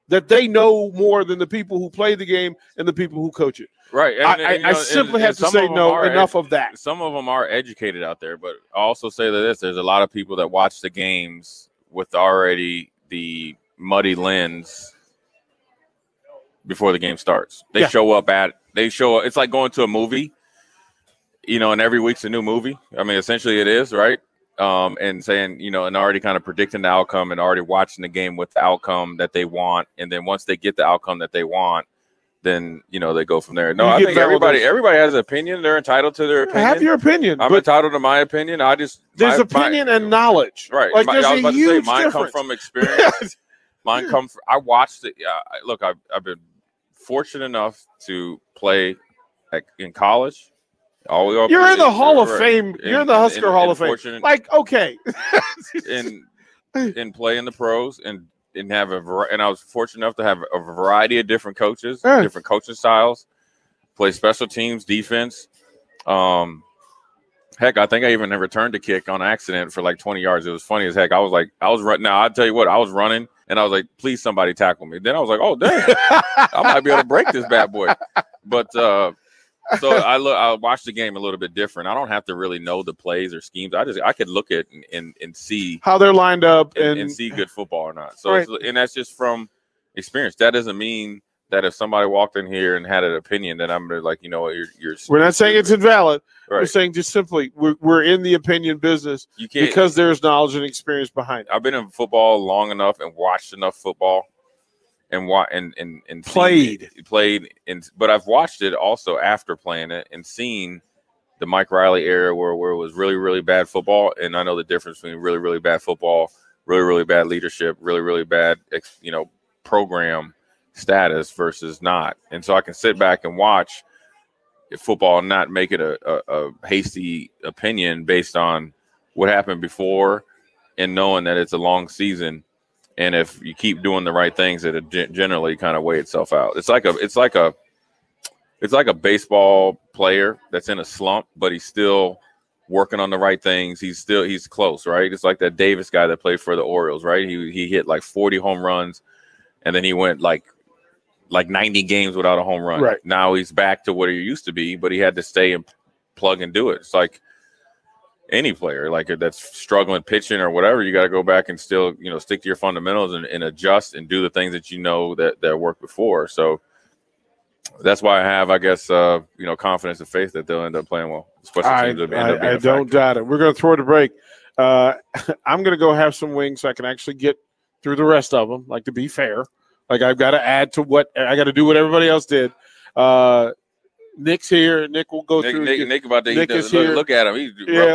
that they know more than the people who play the game and the people who coach it. Right. I simply have to say no, enough of that. Some of them are educated out there, but I also say that there's a lot of people that watch the games with already the muddy lens before the game starts. They show up. It's like going to a movie, and every week's a new movie. I mean, essentially it is, right? And saying, and already kind of predicting the outcome and already watching the game with the outcome that they want. And then once they get the outcome that they want, then, they go from there. No, I think everybody has an opinion. They're entitled to their opinion. Have your opinion. I'm entitled to my opinion. There's opinion and knowledge. Right. Like, I was about to say, mine difference. come from experience. Mine come from, I watched it. Yeah, look, I've been fortunate enough to play in college. You're in the Hall of Fame. You're in the Husker Hall of Fame. Like, okay. and play in the pros and have and I was fortunate enough to have a variety of different coaches, different coaching styles, play special teams, defense. Heck, I think I even returned a kick on accident for like 20 yards. It was funny as heck. I was running. Now, I'll tell you what, I was running, and I was like, please, somebody tackle me. Then I was like, oh, dang, I might be able to break this bad boy. But so I watched the game a little bit different. I don't have to really know the plays or schemes. I could look at and see how they're lined up and see good football or not. So and that's just from experience. That doesn't mean that if somebody walked in here and had an opinion, then I'm like, you know what, you're We're not saying it's invalid. Right. We're saying just simply we're in the opinion business because there's knowledge and experience behind it. I've been in football long enough and watched enough football and played, but I've watched it also after playing it and seen the Mike Riley era where it was really, really bad football. And I know the difference between really, really bad football, really, really bad leadership, really, really bad, program status versus not. And so I can sit back and watch football and not make it a hasty opinion based on what happened before and knowing that it's a long season. And if you keep doing the right things, it'll generally kind of weigh itself out. It's like a baseball player that's in a slump, but he's still working on the right things. He's close, right? It's like that Davis guy that played for the Orioles, right? He hit like 40 home runs, and then he went like 90 games without a home run. Right. Now he's back to what he used to be, but he had to stay and plug and do it. It's like any player, like that's struggling pitching or whatever, you got to go back and still, stick to your fundamentals and adjust and do the things that that worked before. So that's why I have, I guess, confidence and faith that they'll end up playing well. I don't doubt it. We're going to throw it a break. I'm going to go have some wings so I can actually get through the rest of them. Like, to be fair, like I've got to add to what I got to do what everybody else did. Nick's here. Nick will go through. Nick about to Nick is here. Look at him.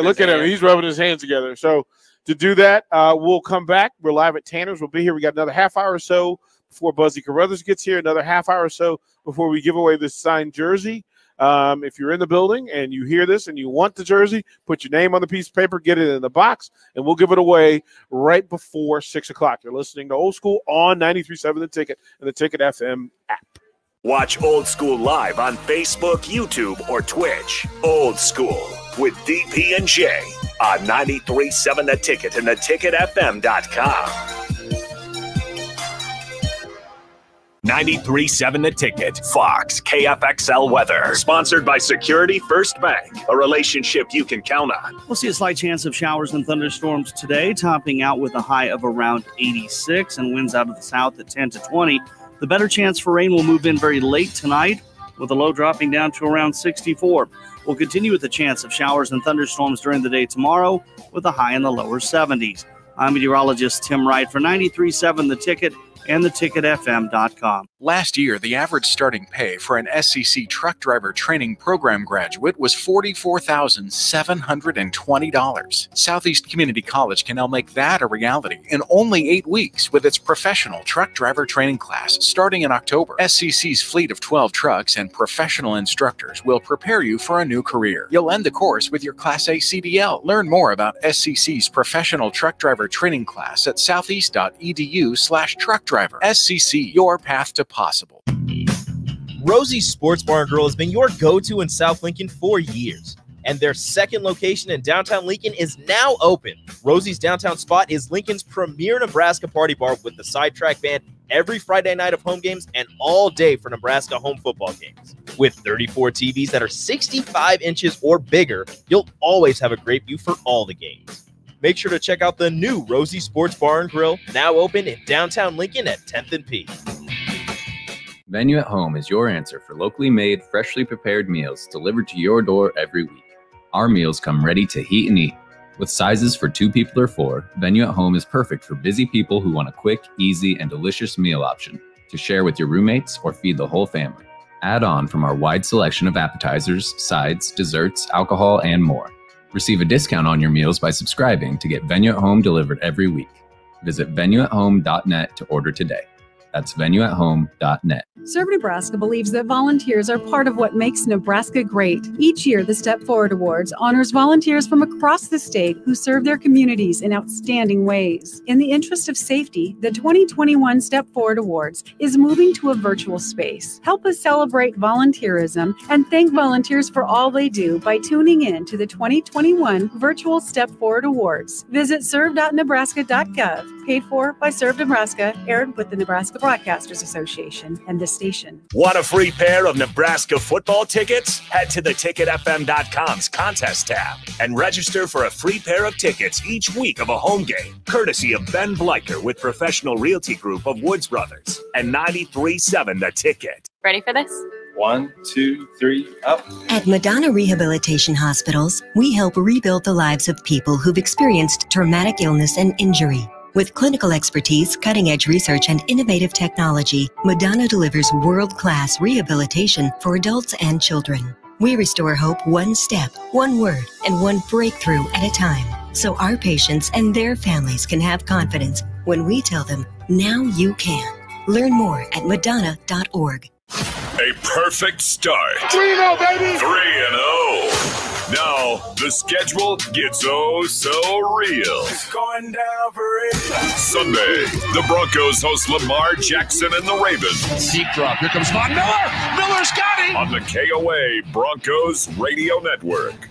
Look at him. He's rubbing his hands together. So to do that, we'll come back. We're live at Tanner's. We'll be here. We got another half hour or so before Buzzy Carruthers gets here. Another half hour or so before we give away this signed jersey. If you're in the building and you hear this and you want the jersey, put your name on the piece of paper, get it in the box, and we'll give it away right before 6 o'clock. You're listening to Old School on 93.7 The Ticket and the Ticket FM app. Watch Old School live on Facebook, YouTube, or Twitch. Old School with DP and J on 93.7 The Ticket and theticketfm.com. 93.7 The Ticket, Fox, KFXL weather. Sponsored by Security First Bank, a relationship you can count on. We'll see a slight chance of showers and thunderstorms today, topping out with a high of around 86 and winds out of the south at 10 to 20. The better chance for rain will move in very late tonight, with the low dropping down to around 64. We'll continue with the chance of showers and thunderstorms during the day tomorrow, with a high in the lower 70s. I'm meteorologist Tim Wright for 93.7 The Ticket and theticketfm.com. Last year, the average starting pay for an SCC truck driver training program graduate was $44,720. Southeast Community College can now make that a reality in only 8 weeks with its professional truck driver training class starting in October. SCC's fleet of 12 trucks and professional instructors will prepare you for a new career. You'll end the course with your Class A CDL. Learn more about SCC's professional truck driver training class at southeast.edu/truck driver. SCC, your path to possible. Rosie's Sports Bar and Grill has been your go-to in South Lincoln for years, and their second location in downtown Lincoln is now open. Rosie's downtown spot is Lincoln's premier Nebraska party bar with the Sidetrack Band every Friday night of home games and all day for Nebraska home football games. With 34 TVs that are 65 inches or bigger, you'll always have a great view for all the games. Make sure to check out the new Rosie Sports Bar and Grill, now open in downtown Lincoln at 10th and P. Venue at Home is your answer for locally made, freshly prepared meals delivered to your door every week. Our meals come ready to heat and eat. With sizes for 2 people or 4, Venue at Home is perfect for busy people who want a quick, easy, and delicious meal option to share with your roommates or feed the whole family. Add on from our wide selection of appetizers, sides, desserts, alcohol, and more. Receive a discount on your meals by subscribing to get Venue at Home delivered every week. Visit venueathome.net to order today. That's venueathome.net. Serve Nebraska believes that volunteers are part of what makes Nebraska great. Each year, the Step Forward Awards honors volunteers from across the state who serve their communities in outstanding ways. In the interest of safety, the 2021 Step Forward Awards is moving to a virtual space. Help us celebrate volunteerism and thank volunteers for all they do by tuning in to the 2021 Virtual Step Forward Awards. Visit serve.nebraska.gov, paid for by Serve Nebraska, aired with the Nebraska Broadcasters Association and this station. Want a free pair of Nebraska football tickets? Head to theticketfm.com's contest tab and register for a free pair of tickets each week of a home game, courtesy of Ben Bleicher with Professional Realty Group of Woods Brothers. and 93.7 The Ticket. Ready for this? 1, 2, 3, up. At Madonna Rehabilitation Hospitals, we help rebuild the lives of people who've experienced traumatic illness and injury. With clinical expertise, cutting-edge research, and innovative technology, Madonna delivers world-class rehabilitation for adults and children. We restore hope one step, one word, and one breakthrough at a time, so our patients and their families can have confidence when we tell them, now you can. Learn more at Madonna.org. A perfect start. 3-0, baby. 3-0. Now the schedule gets so real. It's going down for it. Sunday, the Broncos host Lamar Jackson and the Ravens. Deep drop. Here comes Von Miller. Miller's got him. On the KOA Broncos Radio Network.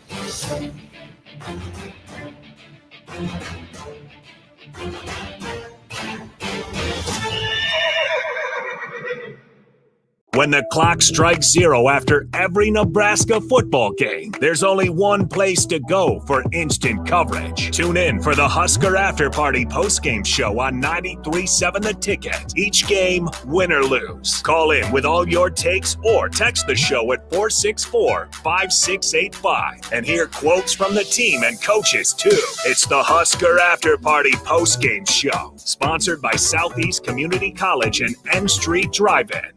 When the clock strikes 0 after every Nebraska football game, there's only one place to go for instant coverage. Tune in for the Husker After Party postgame show on 93.7 The Ticket. Each game, win or lose. Call in with all your takes or text the show at 464-5685 and hear quotes from the team and coaches too. It's the Husker After Party postgame show, sponsored by Southeast Community College and M Street Drive-In.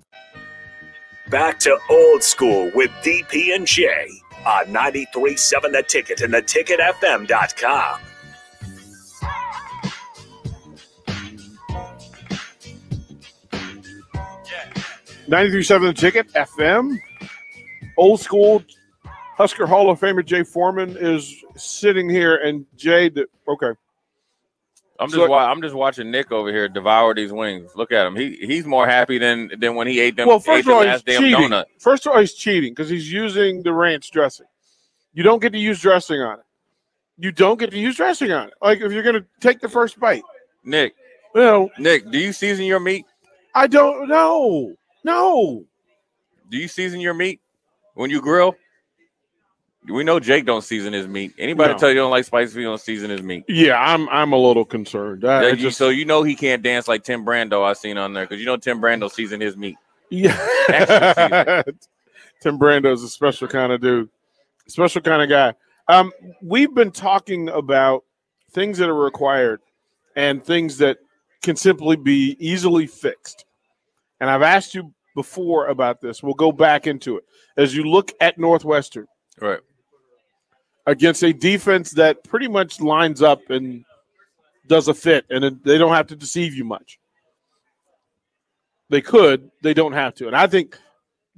Back to old school with DP and J on 93.7 The Ticket and theticketfm.com. Yeah. 93.7 The Ticket FM. Old school Husker Hall of Famer Jay Foreman is sitting here, and Jay, okay. I'm just watching Nick over here devour these wings. Look at him. He's more happy than when he ate them. Well, first of all, he's damn cheating. donut. First of all, he's cheating because he's using the ranch dressing. You don't get to use dressing on it. You don't get to use dressing on it. Like if you're going to take the first bite. Nick, Nick, do you season your meat? I don't know. No. Do you season your meat when you grill? We know Jake don't season his meat. Anybody tell you don't like spicy, he don't season his meat. Yeah, I'm a little concerned. So you know he can't dance like Tim Brando I seen on there because you know Tim Brando seasoned his meat. Yeah. Tim Brando's a special kind of dude, special kind of guy. We've been talking about things that are required and things that can simply be easily fixed. And I've asked you before about this. We'll go back into it. As you look at Northwestern. Right. Against a defense that pretty much lines up and does a fit, and they don't have to deceive you much. They could. They don't have to. And I think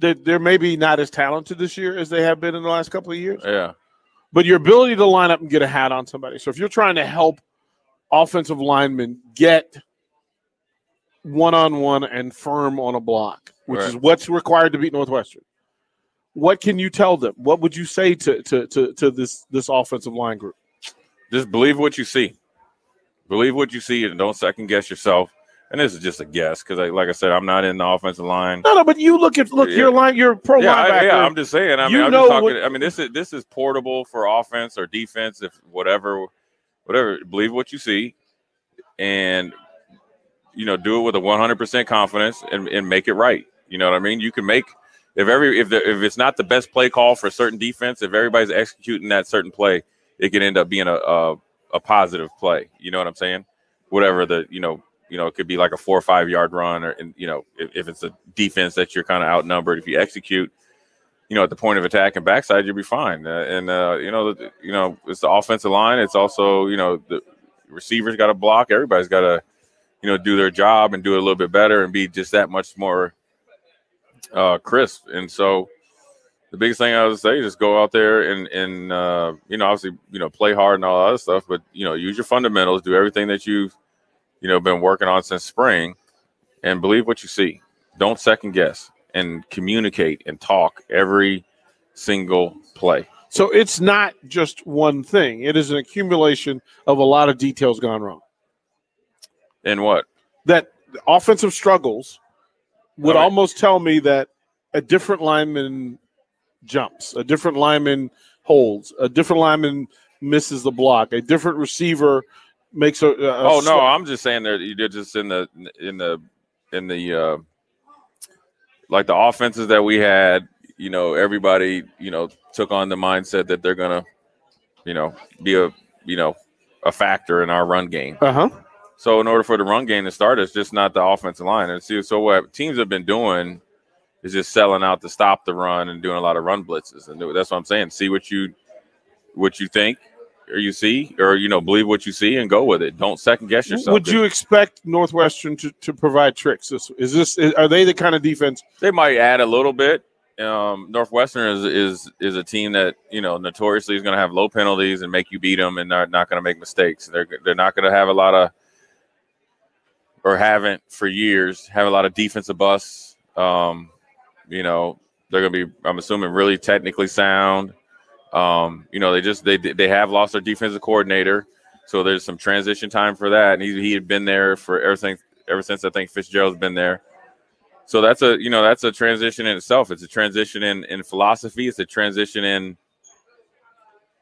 that they're maybe not as talented this year as they have been in the last couple of years. Yeah. But your ability to line up and get a hat on somebody. So if you're trying to help offensive linemen get one-on-one and firm on a block, which is what's required to beat Northwestern, what can you tell them? What would you say to this offensive line group? Just believe what you see. Believe what you see and don't second guess yourself. And this is just a guess because, like I said, I'm not in the offensive line. No, but you look your line. You're a pro linebacker. I'm just saying. I mean, I'm just talking. I mean, this is portable for offense or defense, if whatever. Believe what you see, and do it with a 100% confidence and make it right. You know what I mean? You can make. If it's not the best play call for a certain defense, if everybody's executing that certain play, it can end up being a positive play. You know what I'm saying? Whatever it could be like a 4 or 5 yard run, or if it's a defense that you're kind of outnumbered, if you execute, at the point of attack and backside, you'll be fine. It's the offensive line. It's also the receivers got to block. Everybody's got to do their job and do it a little bit better and be just that much more crisp. And so the biggest thing I would say is just go out there and obviously play hard and all that other stuff, but use your fundamentals, do everything that you've been working on since spring, and believe what you see. Don't second guess, and communicate and talk every single play. So it's not just one thing. It is an accumulation of a lot of details gone wrong. And what? That offensive struggles would almost tell me that a different lineman jumps, a different lineman holds, a different lineman misses the block, a different receiver makes a no, I'm just saying that you're just in the like the offenses that we had, everybody, took on the mindset that they're gonna, be a factor in our run game. So in order for the run game to start, it's just not the offensive line. And so what teams have been doing is just selling out to stop the run and doing a lot of run blitzes. And that's what I'm saying. See what you think or you see, or, believe what you see and go with it. Don't second guess yourself. Would you expect Northwestern to provide tricks? Are they the kind of defense? They might add a little bit. Northwestern is a team that, notoriously is going to have low penalties and make you beat them, and they're not going to make mistakes. They're not going to have a lot of, or haven't for years, have a lot of defensive busts. They're going to be, I'm assuming, really technically sound. They have lost their defensive coordinator, so there's some transition time for that. And he had been there for ever since I think Fitzgerald's been there. So that's a transition in itself. It's a transition in philosophy. It's a transition in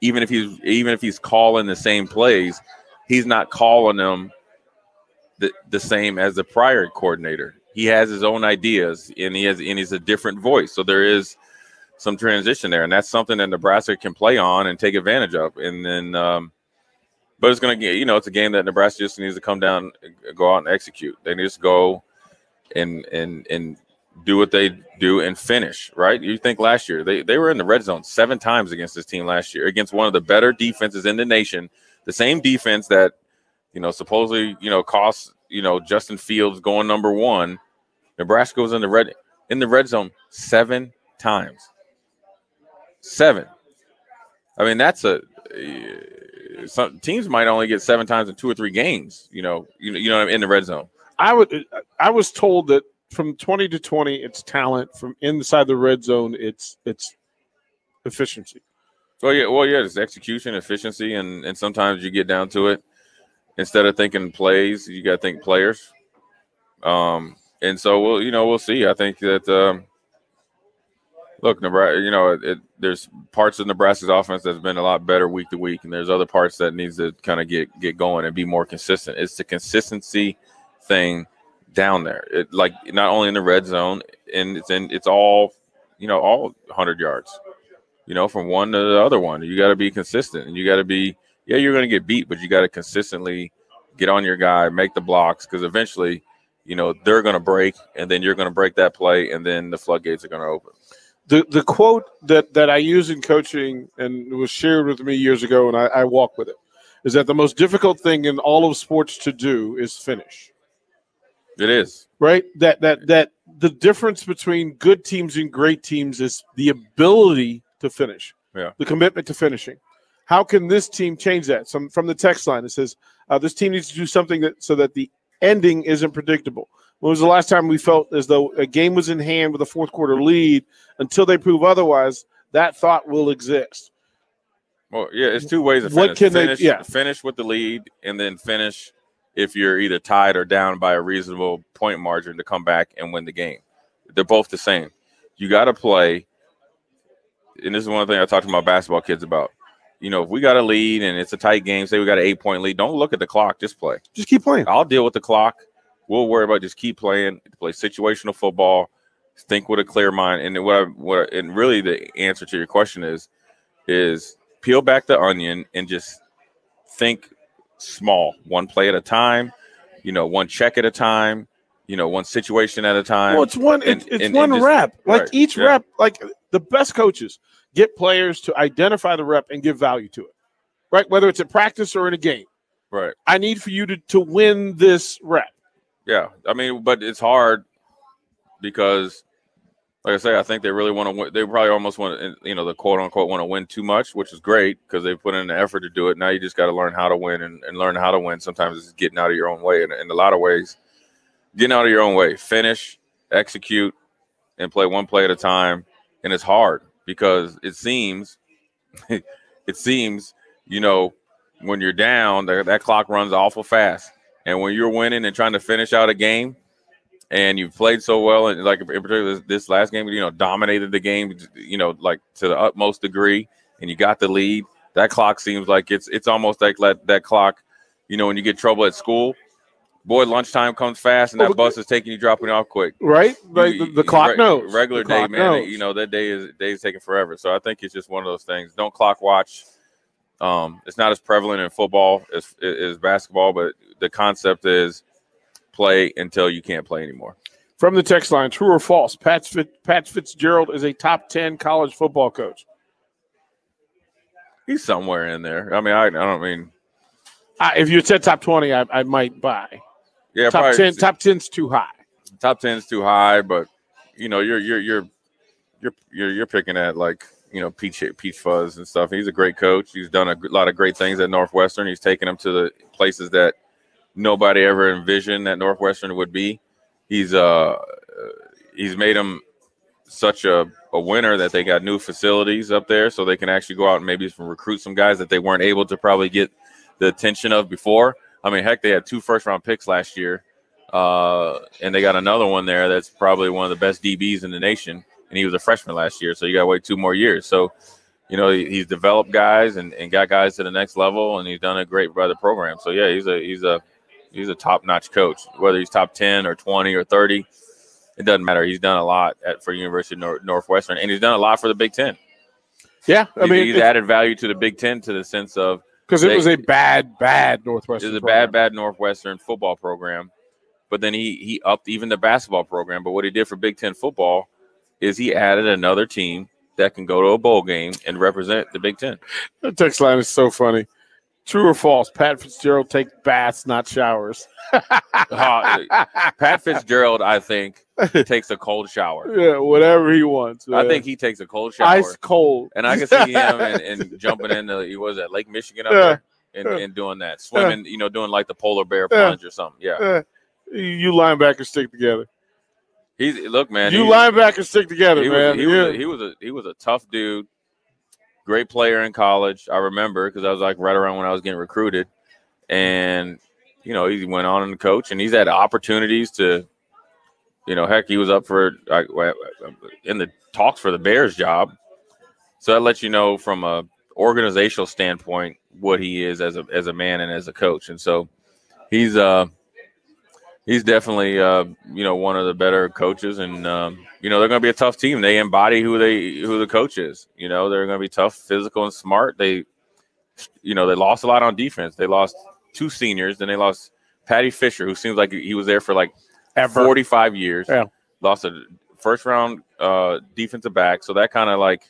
even if he's calling the same plays, he's not calling them the same as the prior coordinator. He has his own ideas, and he's a different voice. So there is some transition there, and that's something that Nebraska can play on and take advantage of. And then, but it's going to get, it's a game that Nebraska just needs to come down, go out and execute. They need to just go and do what they do and finish, right? You think last year they were in the red zone 7 times against this team last year, against one of the better defenses in the nation, the same defense that, supposedly, cost, Justin Fields going number 1. Nebraska was in the red zone 7 times. 7. I mean, that's some teams might only get 7 times in 2 or 3 games, in the red zone. I was told that from 20 to 20, it's talent. From inside the red zone, it's efficiency. Well, yeah, it's execution, efficiency, and sometimes you get down to it. Instead of thinking plays, you got to think players. And so we'll see. I think that look, Nebraska, there's parts of Nebraska's offense that's been a lot better week to week, and there's other parts that needs to kind of get going and be more consistent. It's the consistency thing down there. It, like, not only in the red zone, and it's all 100 yards. From one to the other one. You got to be consistent, and you got to be. Yeah, you're going to get beat, but you got to consistently get on your guy, make the blocks, because eventually, they're going to break, and then you're going to break that play, and then the floodgates are going to open. The quote that I use in coaching and was shared with me years ago, and I walk with it, is that the most difficult thing in all of sports to do is finish. It is. Right? That the difference between good teams and great teams is the ability to finish, the commitment to finishing. How can this team change that? From the text line, it says, this team needs to do something so that the ending isn't predictable. When was the last time we felt as though a game was in hand with a fourth quarter lead? Until they prove otherwise, that thought will exist. Well, yeah, it's 2 ways to finish. Finish with the lead, and then finish if you're either tied or down by a reasonable point margin to come back and win the game. They're both the same. You got to play, and this is one thing I talk to my basketball kids about. If we got a lead and it's a tight game, say we got an 8-point lead, don't look at the clock. Just play. Just keep playing. I'll deal with the clock. We'll worry about just keep playing, play situational football, think with a clear mind. And and really the answer to your question is peel back the onion and just think small, one play at a time, one check at a time, one situation at a time. Well, it's one rep. Like each rep, like the best coaches get players to identify the rep and give value to it, right? Whether it's at practice or in a game. Right. I need for you to win this rep. Yeah. I mean, but it's hard because, like I say, I think they really want to win. They probably almost want to, the quote unquote want to win too much, which is great because they put in the effort to do it. Now you just got to learn how to win and learn how to win. Sometimes it's getting out of your own way. And in a lot of ways, getting out of your own way, finish, execute, and play one play at a time. And it's hard because it seems, when you're down, that clock runs awful fast. And when you're winning and trying to finish out a game, and you've played so well, and like in particular this last game, dominated the game, like to the utmost degree, and you got the lead. That clock seems like it's almost like that clock, when you get trouble at school, Boy, lunchtime comes fast, and that bus is taking you, dropping you off quick. Right? Like the clock knows. Regular The day, clock man. knows. You know, that day is taking forever. So I think it's just one of those things. Don't clock watch. It's not as prevalent in football as basketball, but the concept is play until you can't play anymore. From the text line, true or false? Pat Fitzgerald is a top 10 college football coach. He's somewhere in there. I mean, I don't mean. If you said top 20, I might buy. Yeah, top probably, 10. Top 10's too high. Top 10's too high, but you know, you're picking at like, you know, Peach Fuzz and stuff. He's a great coach. He's done a lot of great things at Northwestern. He's taken them to the places that nobody ever envisioned that Northwestern would be. He's made them such a winner that they got new facilities up there, so they can actually go out and maybe recruit some guys that they weren't able to probably get the attention of before. I mean, heck, they had 2 first-round picks last year, and they got another one there that's probably one of the best DBs in the nation, and he was a freshman last year, so you got to wait 2 more years. So, you know, he's developed guys and got guys to the next level, and he's done a great by the program. So, yeah, he's a top-notch coach. Whether he's top 10 or 20 or 30, it doesn't matter. He's done a lot for University of Northwestern, and he's done a lot for the Big Ten. Yeah, I mean, he's added value to the Big Ten to the sense of because it was a bad Northwestern. It was a bad Northwestern football program, but then he upped even the basketball program. But what he did for Big Ten football is he added another team that can go to a bowl game and represent the Big Ten. The text line is so funny. True or false? Pat Fitzgerald takes baths, not showers. Pat Fitzgerald, I think, takes a cold shower. Yeah, whatever he wants. I think he takes a cold shower. Ice cold. And I can see him and jumping into, he was at Lake Michigan up there and doing that. Swimming, you know, doing like the polar bear plunge or something. Yeah. You linebackers stick together. Look, man. You linebackers stick together, man. He was a tough dude. Great player in college. I remember because I was like right around when I was getting recruited. And, you know, he went on and coach, and he's had opportunities to, you know, heck, he was up for in the talks for the Bears job. So that lets you know from a organizational standpoint what he is as a man and as a coach. And so he's definitely you know, one of the better coaches, and you know, they're going to be a tough team. They embody who the coach is. You know, they're going to be tough, physical, and smart. They lost a lot on defense. They lost 2 seniors, then they lost Patty Fisher, who seems like he was there for like 45 years. Yeah. Lost a first-round defensive back, so that kind of like,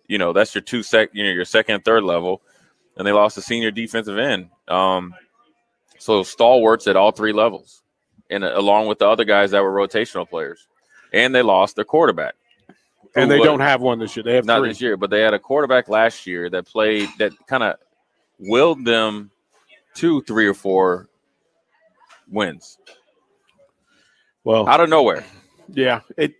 you know, that's your your second and third level, and they lost a senior defensive end. So stalwarts at all 3 levels, and along with the other guys that were rotational players. And they lost their quarterback. And they don't have one this year. They have not 3 this year, but they had a quarterback last year that kind of willed them to 3 or 4 wins. Well, out of nowhere. Yeah. It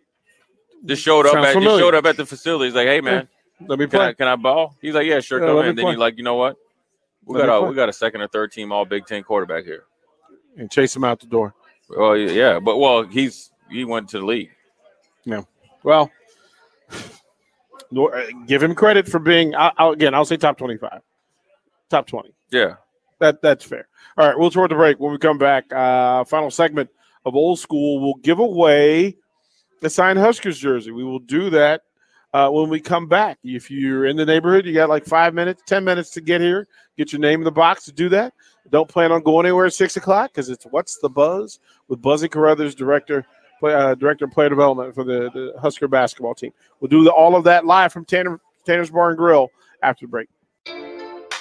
just showed up at the facility. He's like, hey, man, let me play. Can I ball? He's like, yeah, sure, come in. And then you're like, you know what? We got a second or third team all Big Ten quarterback here. And chase him out the door. Well, yeah, but he went to the league. Yeah. Well, give him credit for being. I'll say top 25, top 20. Yeah, that's fair. All right, we'll toward the break. When we come back, final segment of Old School, we'll give away a signed Huskers jersey. We will do that when we come back. If you're in the neighborhood, you got like 5 minutes, 10 minutes to get here. Get your name in the box to do that. Don't plan on going anywhere at 6 o'clock because it's What's the Buzz with Buzzy Carruthers, Director of Player Development for the Husker basketball team. We'll do all of that live from Tanner's Bar and Grill after the break.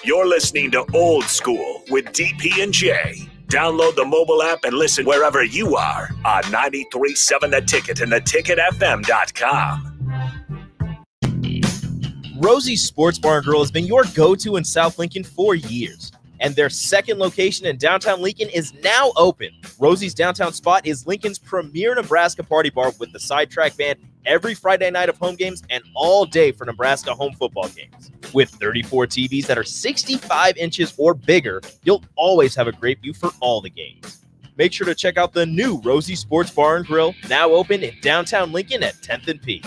You're listening to Old School with DP and J. Download the mobile app and listen wherever you are on 93.7 The Ticket and theticketfm.com. Rosie's Sports Bar and Grill has been your go-to in South Lincoln for years, and their second location in downtown Lincoln is now open. Rosie's downtown spot is Lincoln's premier Nebraska party bar with the Sidetrack Band every Friday night of home games and all day for Nebraska home football games. With 34 TVs that are 65 inches or bigger, you'll always have a great view for all the games. Make sure to check out the new Rosie Sports Bar and Grill, now open in downtown Lincoln at 10th and P.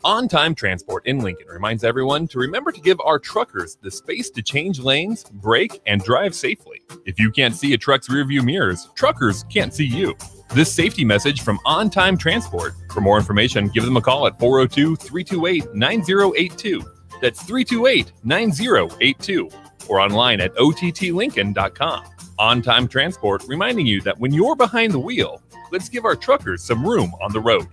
On Time Transport in Lincoln reminds everyone to remember to give our truckers the space to change lanes, brake, and drive safely. If you can't see a truck's rearview mirrors, truckers can't see you. This safety message from On Time Transport. For more information, give them a call at 402-328-9082. That's 328-9082. Or online at ottlincoln.com. On Time Transport reminding you that when you're behind the wheel, let's give our truckers some room on the road.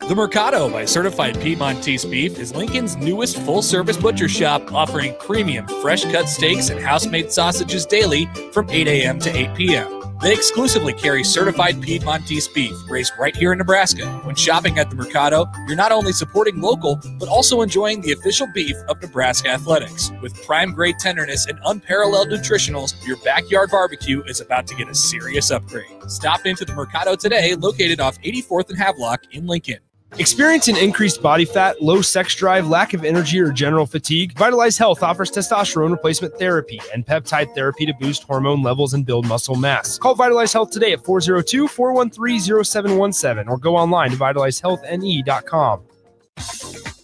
The Mercado by Certified Piedmontese Beef is Lincoln's newest full-service butcher shop, offering premium fresh-cut steaks and house-made sausages daily from 8 a.m. to 8 p.m. They exclusively carry certified Piedmontese beef raised right here in Nebraska. When shopping at the Mercado, you're not only supporting local, but also enjoying the official beef of Nebraska Athletics. With prime-grade tenderness and unparalleled nutritionals, your backyard barbecue is about to get a serious upgrade. Stop into the Mercado today, located off 84th and Havelock in Lincoln. Experiencing increased body fat, low sex drive, lack of energy, or general fatigue? Vitalize Health offers testosterone replacement therapy and peptide therapy to boost hormone levels and build muscle mass. Call Vitalize Health today at 402-413-0717 or go online to vitalizehealthne.com.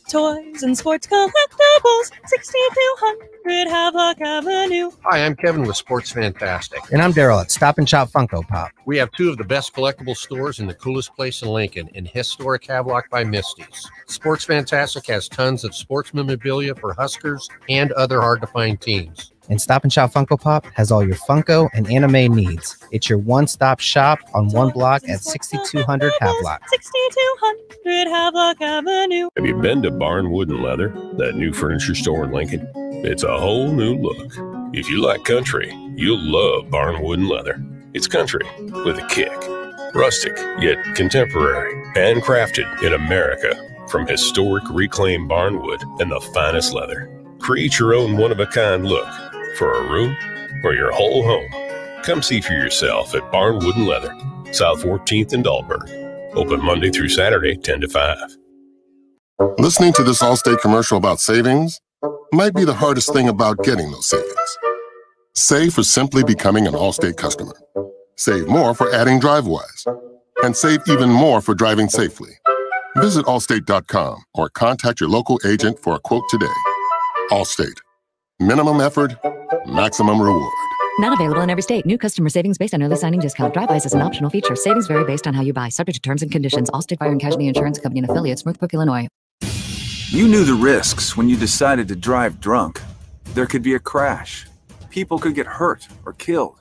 Toys and sports collectibles, 6200 Havelock Avenue. Hi, I'm Kevin with Sports Fantastic. And I'm Daryl at Stop and Shop Funko Pop. We have two of the best collectible stores in the coolest place in Lincoln, in historic Havelock by Misty's. Sports Fantastic has tons of sports memorabilia for Huskers and other hard-to-find teams. And Stop and Shop Funko Pop has all your Funko and anime needs. It's your one-stop shop on one block at 6200 Havelock. 6200 Havelock Avenue. Have you been to Barnwood and Leather, that new furniture store in Lincoln? It's a whole new look. If you like country, you'll love Barnwood and Leather. It's country with a kick. Rustic, yet contemporary. Handcrafted in America from historic reclaimed barnwood and the finest leather. Create your own one-of-a-kind look for a room or your whole home. Come see for yourself at Barnwood and Leather, South 14th and Dahlberg. Open Monday through Saturday, 10 to 5. Listening to this Allstate commercial about savings might be the hardest thing about getting those savings. Save for simply becoming an Allstate customer. Save more for adding DriveWise. And save even more for driving safely. Visit allstate.com or contact your local agent for a quote today. Allstate. Minimum effort, maximum reward. Not available in every state. New customer savings based on early signing discount. DriveWise is an optional feature. Savings vary based on how you buy. Subject to terms and conditions. Allstate Fire and Casualty Insurance Company and affiliates, Northbrook, Illinois. You knew the risks when you decided to drive drunk. There could be a crash. People could get hurt or killed.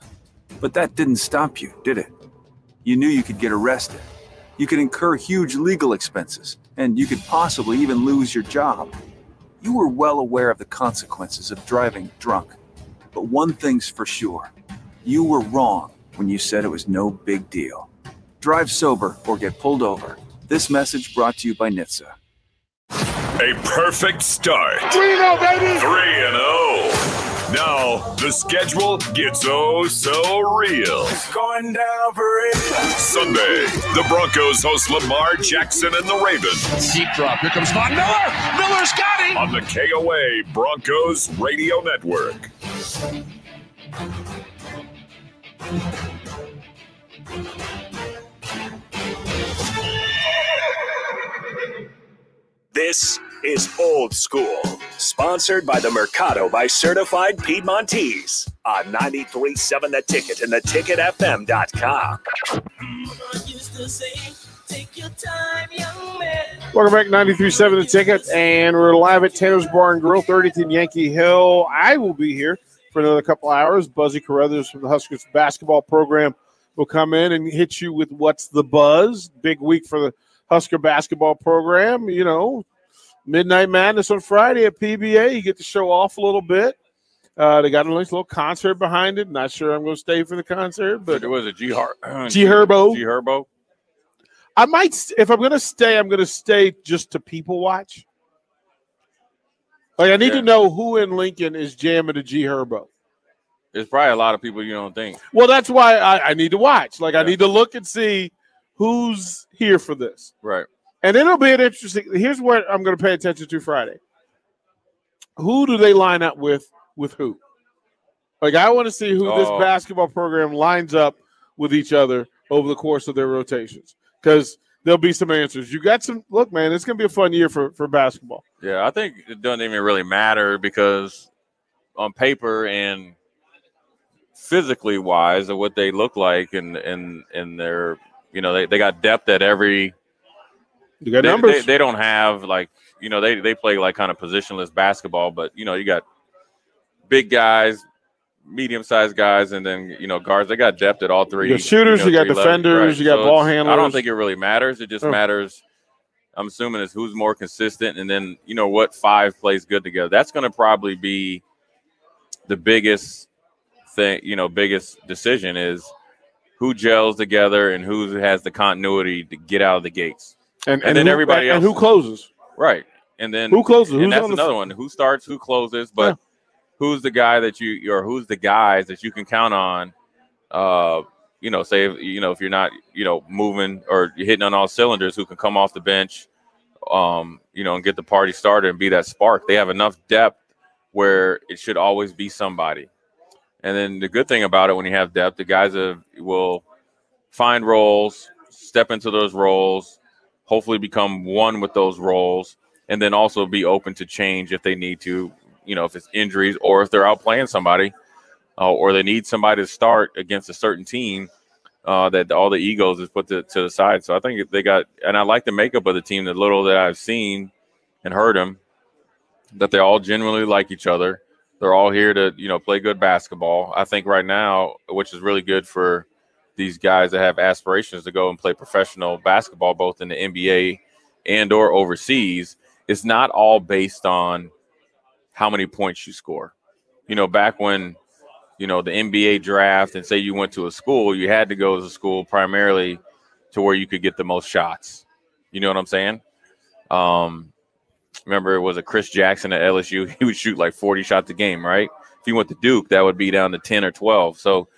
But that didn't stop you, did it? You knew you could get arrested. You could incur huge legal expenses, and you could possibly even lose your job. You were well aware of the consequences of driving drunk. But one thing's for sure. You were wrong when you said it was no big deal. Drive sober or get pulled over. This message brought to you by NHTSA. A perfect start. 3-0, baby! 3-0. Now, the schedule gets oh so real. It's going down for it. Sunday, the Broncos host Lamar Jackson and the Ravens. Deep drop. Here comes Von Miller. Miller's got him. On the KOA Broncos Radio Network. This is Old School, sponsored by the Mercado by Certified Piedmontese on 93.7 The Ticket and theticketfm.com. Welcome back, 93.7 The Ticket, and we're live at Tanner's Bar and Grill, 30th and Yankee Hill. I will be here for another couple hours. Buzzy Carruthers from the Huskers basketball program will come in and hit you with What's the Buzz. Big week for the Husker basketball program. You know, Midnight Madness on Friday at PBA. You get to show off a little bit. They got a nice little concert behind it. Not sure I'm going to stay for the concert, but it was a G Herbo. G Herbo. I might, if I'm going to stay just to people watch. Like, I need to know who in Lincoln is jamming to G Herbo. There's probably a lot of people you don't think. Well, that's why I need to watch. Like, I need to look and see who's here for this. Right. And then it'll be an interesting. Here's what I'm going to pay attention to Friday. Who do they line up with who? Like, I want to see who this basketball program lines up with each other over the course of their rotations. Because there'll be some answers. You got some. Look, man, it's going to be a fun year for basketball. Yeah, I think it doesn't even really matter because on paper and physically wise of what they look like and their, they got depth at every. You got numbers. They don't have like, they play like kind of positionless basketball, but you got big guys, medium-sized guys, and then guards. They got depth at all three. You got shooters, you got defenders, right. you got ball handlers. I don't think it really matters. It just matters. I'm assuming is who's more consistent, and then what five plays good together. That's going to probably be the biggest thing. Biggest decision is who gels together and who has the continuity to get out of the gates, and then everybody else. And who closes? Right, and then who closes? And that's another one. Who starts? Who closes? But who's the guy that who's the guys that you can count on? Say if you're not moving or you're hitting on all cylinders, who can come off the bench, and get the party started and be that spark. They have enough depth where it should always be somebody. And then the good thing about it, when you have depth, the guys will find roles, step into those roles, hopefully become one with those roles, and then also be open to change if they need to. If it's injuries or if they're out playing somebody, or they need somebody to start against a certain team, that all the egos is put to the side. So I think they got, and I like the makeup of the team, the little that I've seen and heard them, that they all genuinely like each other. They're all here to, play good basketball. I think right now, which is really good for these guys that have aspirations to go and play professional basketball, both in the NBA and or overseas, it's not all based on how many points you score. Back when, the NBA draft, and say you went to a school, you had to go to school primarily to where you could get the most shots. You know what I'm saying? Remember, it was a Chris Jackson at LSU. He would shoot like 40 shots a game, right? If he went to Duke, that would be down to 10 or 12. So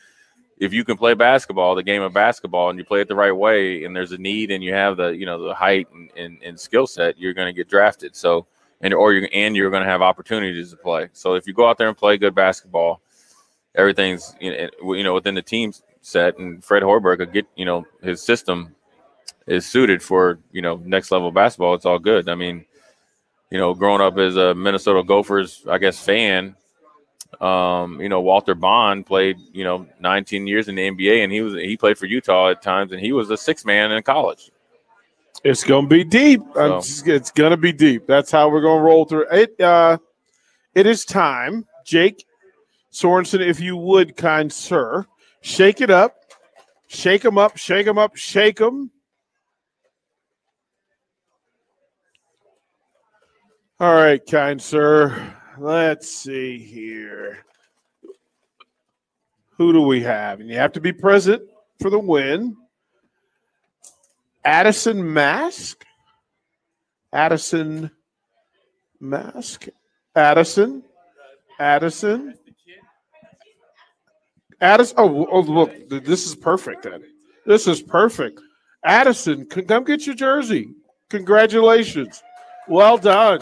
if you can play basketball, the game of basketball, and you play it the right way, and there's a need, and you have the, the height and skill set, you're going to get drafted. So, you're going to have opportunities to play. So if you go out there and play good basketball, everything's, within the team set, and Fred Hoiberg could get, his system is suited for, next level basketball. It's all good. I mean, growing up as a Minnesota Gophers, I guess, fan, Walter Bond played, 19 years in the NBA, and he played for Utah at times, and he was a sixth man in college. It's going to be deep. So. It's going to be deep. That's how we're going to roll through it. It is time. Jake Sorensen, if you would, kind sir, shake it up. Shake them up, shake them up, shake them. All right, kind sir. Let's see here. Who do we have? And you have to be present for the win. Addison Mask. Addison Mask. Addison. Addison. Addison. Oh, look. This is perfect, Eddie. This is perfect. Addison, come get your jersey. Congratulations. Well done.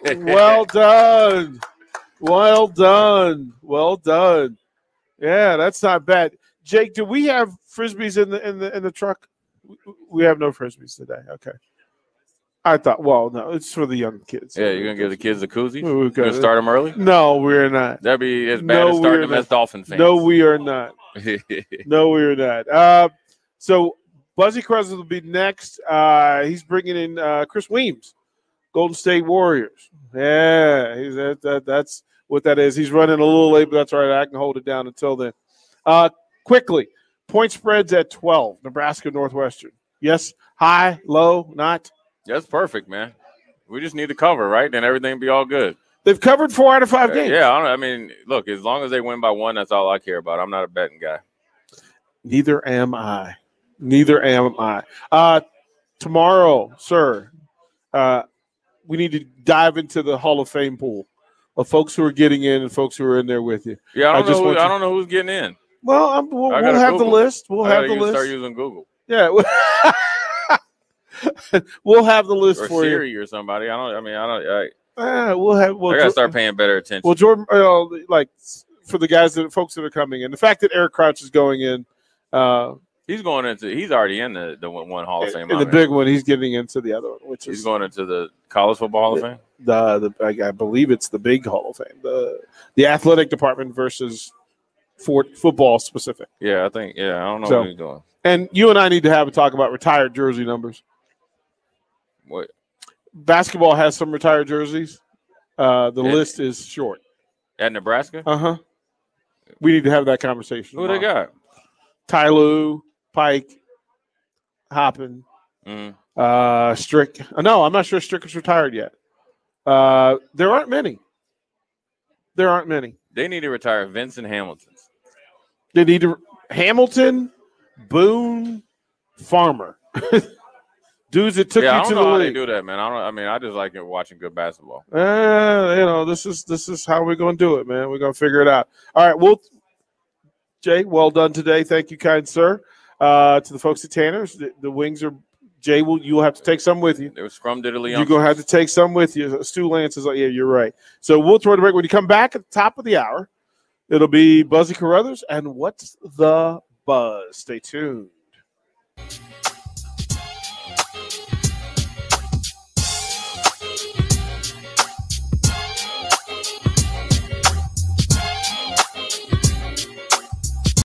Well done. Well done. Well done. Yeah, that's not bad. Jake, do we have Frisbees in the truck? We have no Frisbees today. Okay. I thought, well, no, it's for the young kids. Yeah, you're going to give the kids a koozie? You're going to start them early? No, we're not. That'd be as bad as starting them as Dolphin fans. No, we are not. No, we are not. So Buzzy Crosby will be next. He's bringing in Chris Weems, Golden State Warriors. Yeah, that's what that is. He's running a little late, but that's all right. I can hold it down until then. Quickly, point spreads at 12, Nebraska Northwestern. Yes, high, low, not? That's perfect, man. We just need to cover, right? Then everything will be all good. They've covered 4 out of 5 games. Yeah, I mean, look, as long as they win by 1, that's all I care about. I'm not a betting guy. Neither am I. Neither am I. Tomorrow, sir, we need to dive into the Hall of Fame pool of folks who are getting in and folks who are in there with you. Yeah, I don't know who's getting in. Well, we'll have the list. We'll have the list. Start using Google. Yeah. We'll have the list or for Siri you. or somebody. I We'll I gotta start paying better attention. Well, Jordan, like for the folks that are coming in, the fact that Eric Crouch is going in, He's already in the one Hall of Fame. In the big one, he's getting into the other one, which he's is going into the College Football Hall of Fame. I believe it's the big Hall of Fame, the athletic department versus football specific. Yeah, I think. Yeah, I don't know what he's doing. And you and I need to have a talk about retired jersey numbers. What? Basketball has some retired jerseys. The list is short. At Nebraska? Uh-huh. We need to have that conversation. Who they got? Ty Lue, Pike, Hoppin, Strick. No, I'm not sure Strick is retired yet. There aren't many. They need to retire Vincent Hamilton. They need to Hamilton, Boone, Farmer. Dudes that took you to the league. I don't know how they do that, man. I just like watching good basketball. This is how we're going to do it, man. We're going to figure it out. All right, Jay, well done today. Thank you, kind sir. To the folks at Tanner's, the wings are. Jay, you'll have to take some with you. They were scrum diddly. You're going to have to take some with you. Stu Lance is like, yeah, you're right. So we'll throw the break. When you come back at the top of the hour, it'll be Buzzy Carruthers and What's the Buzz? Stay tuned.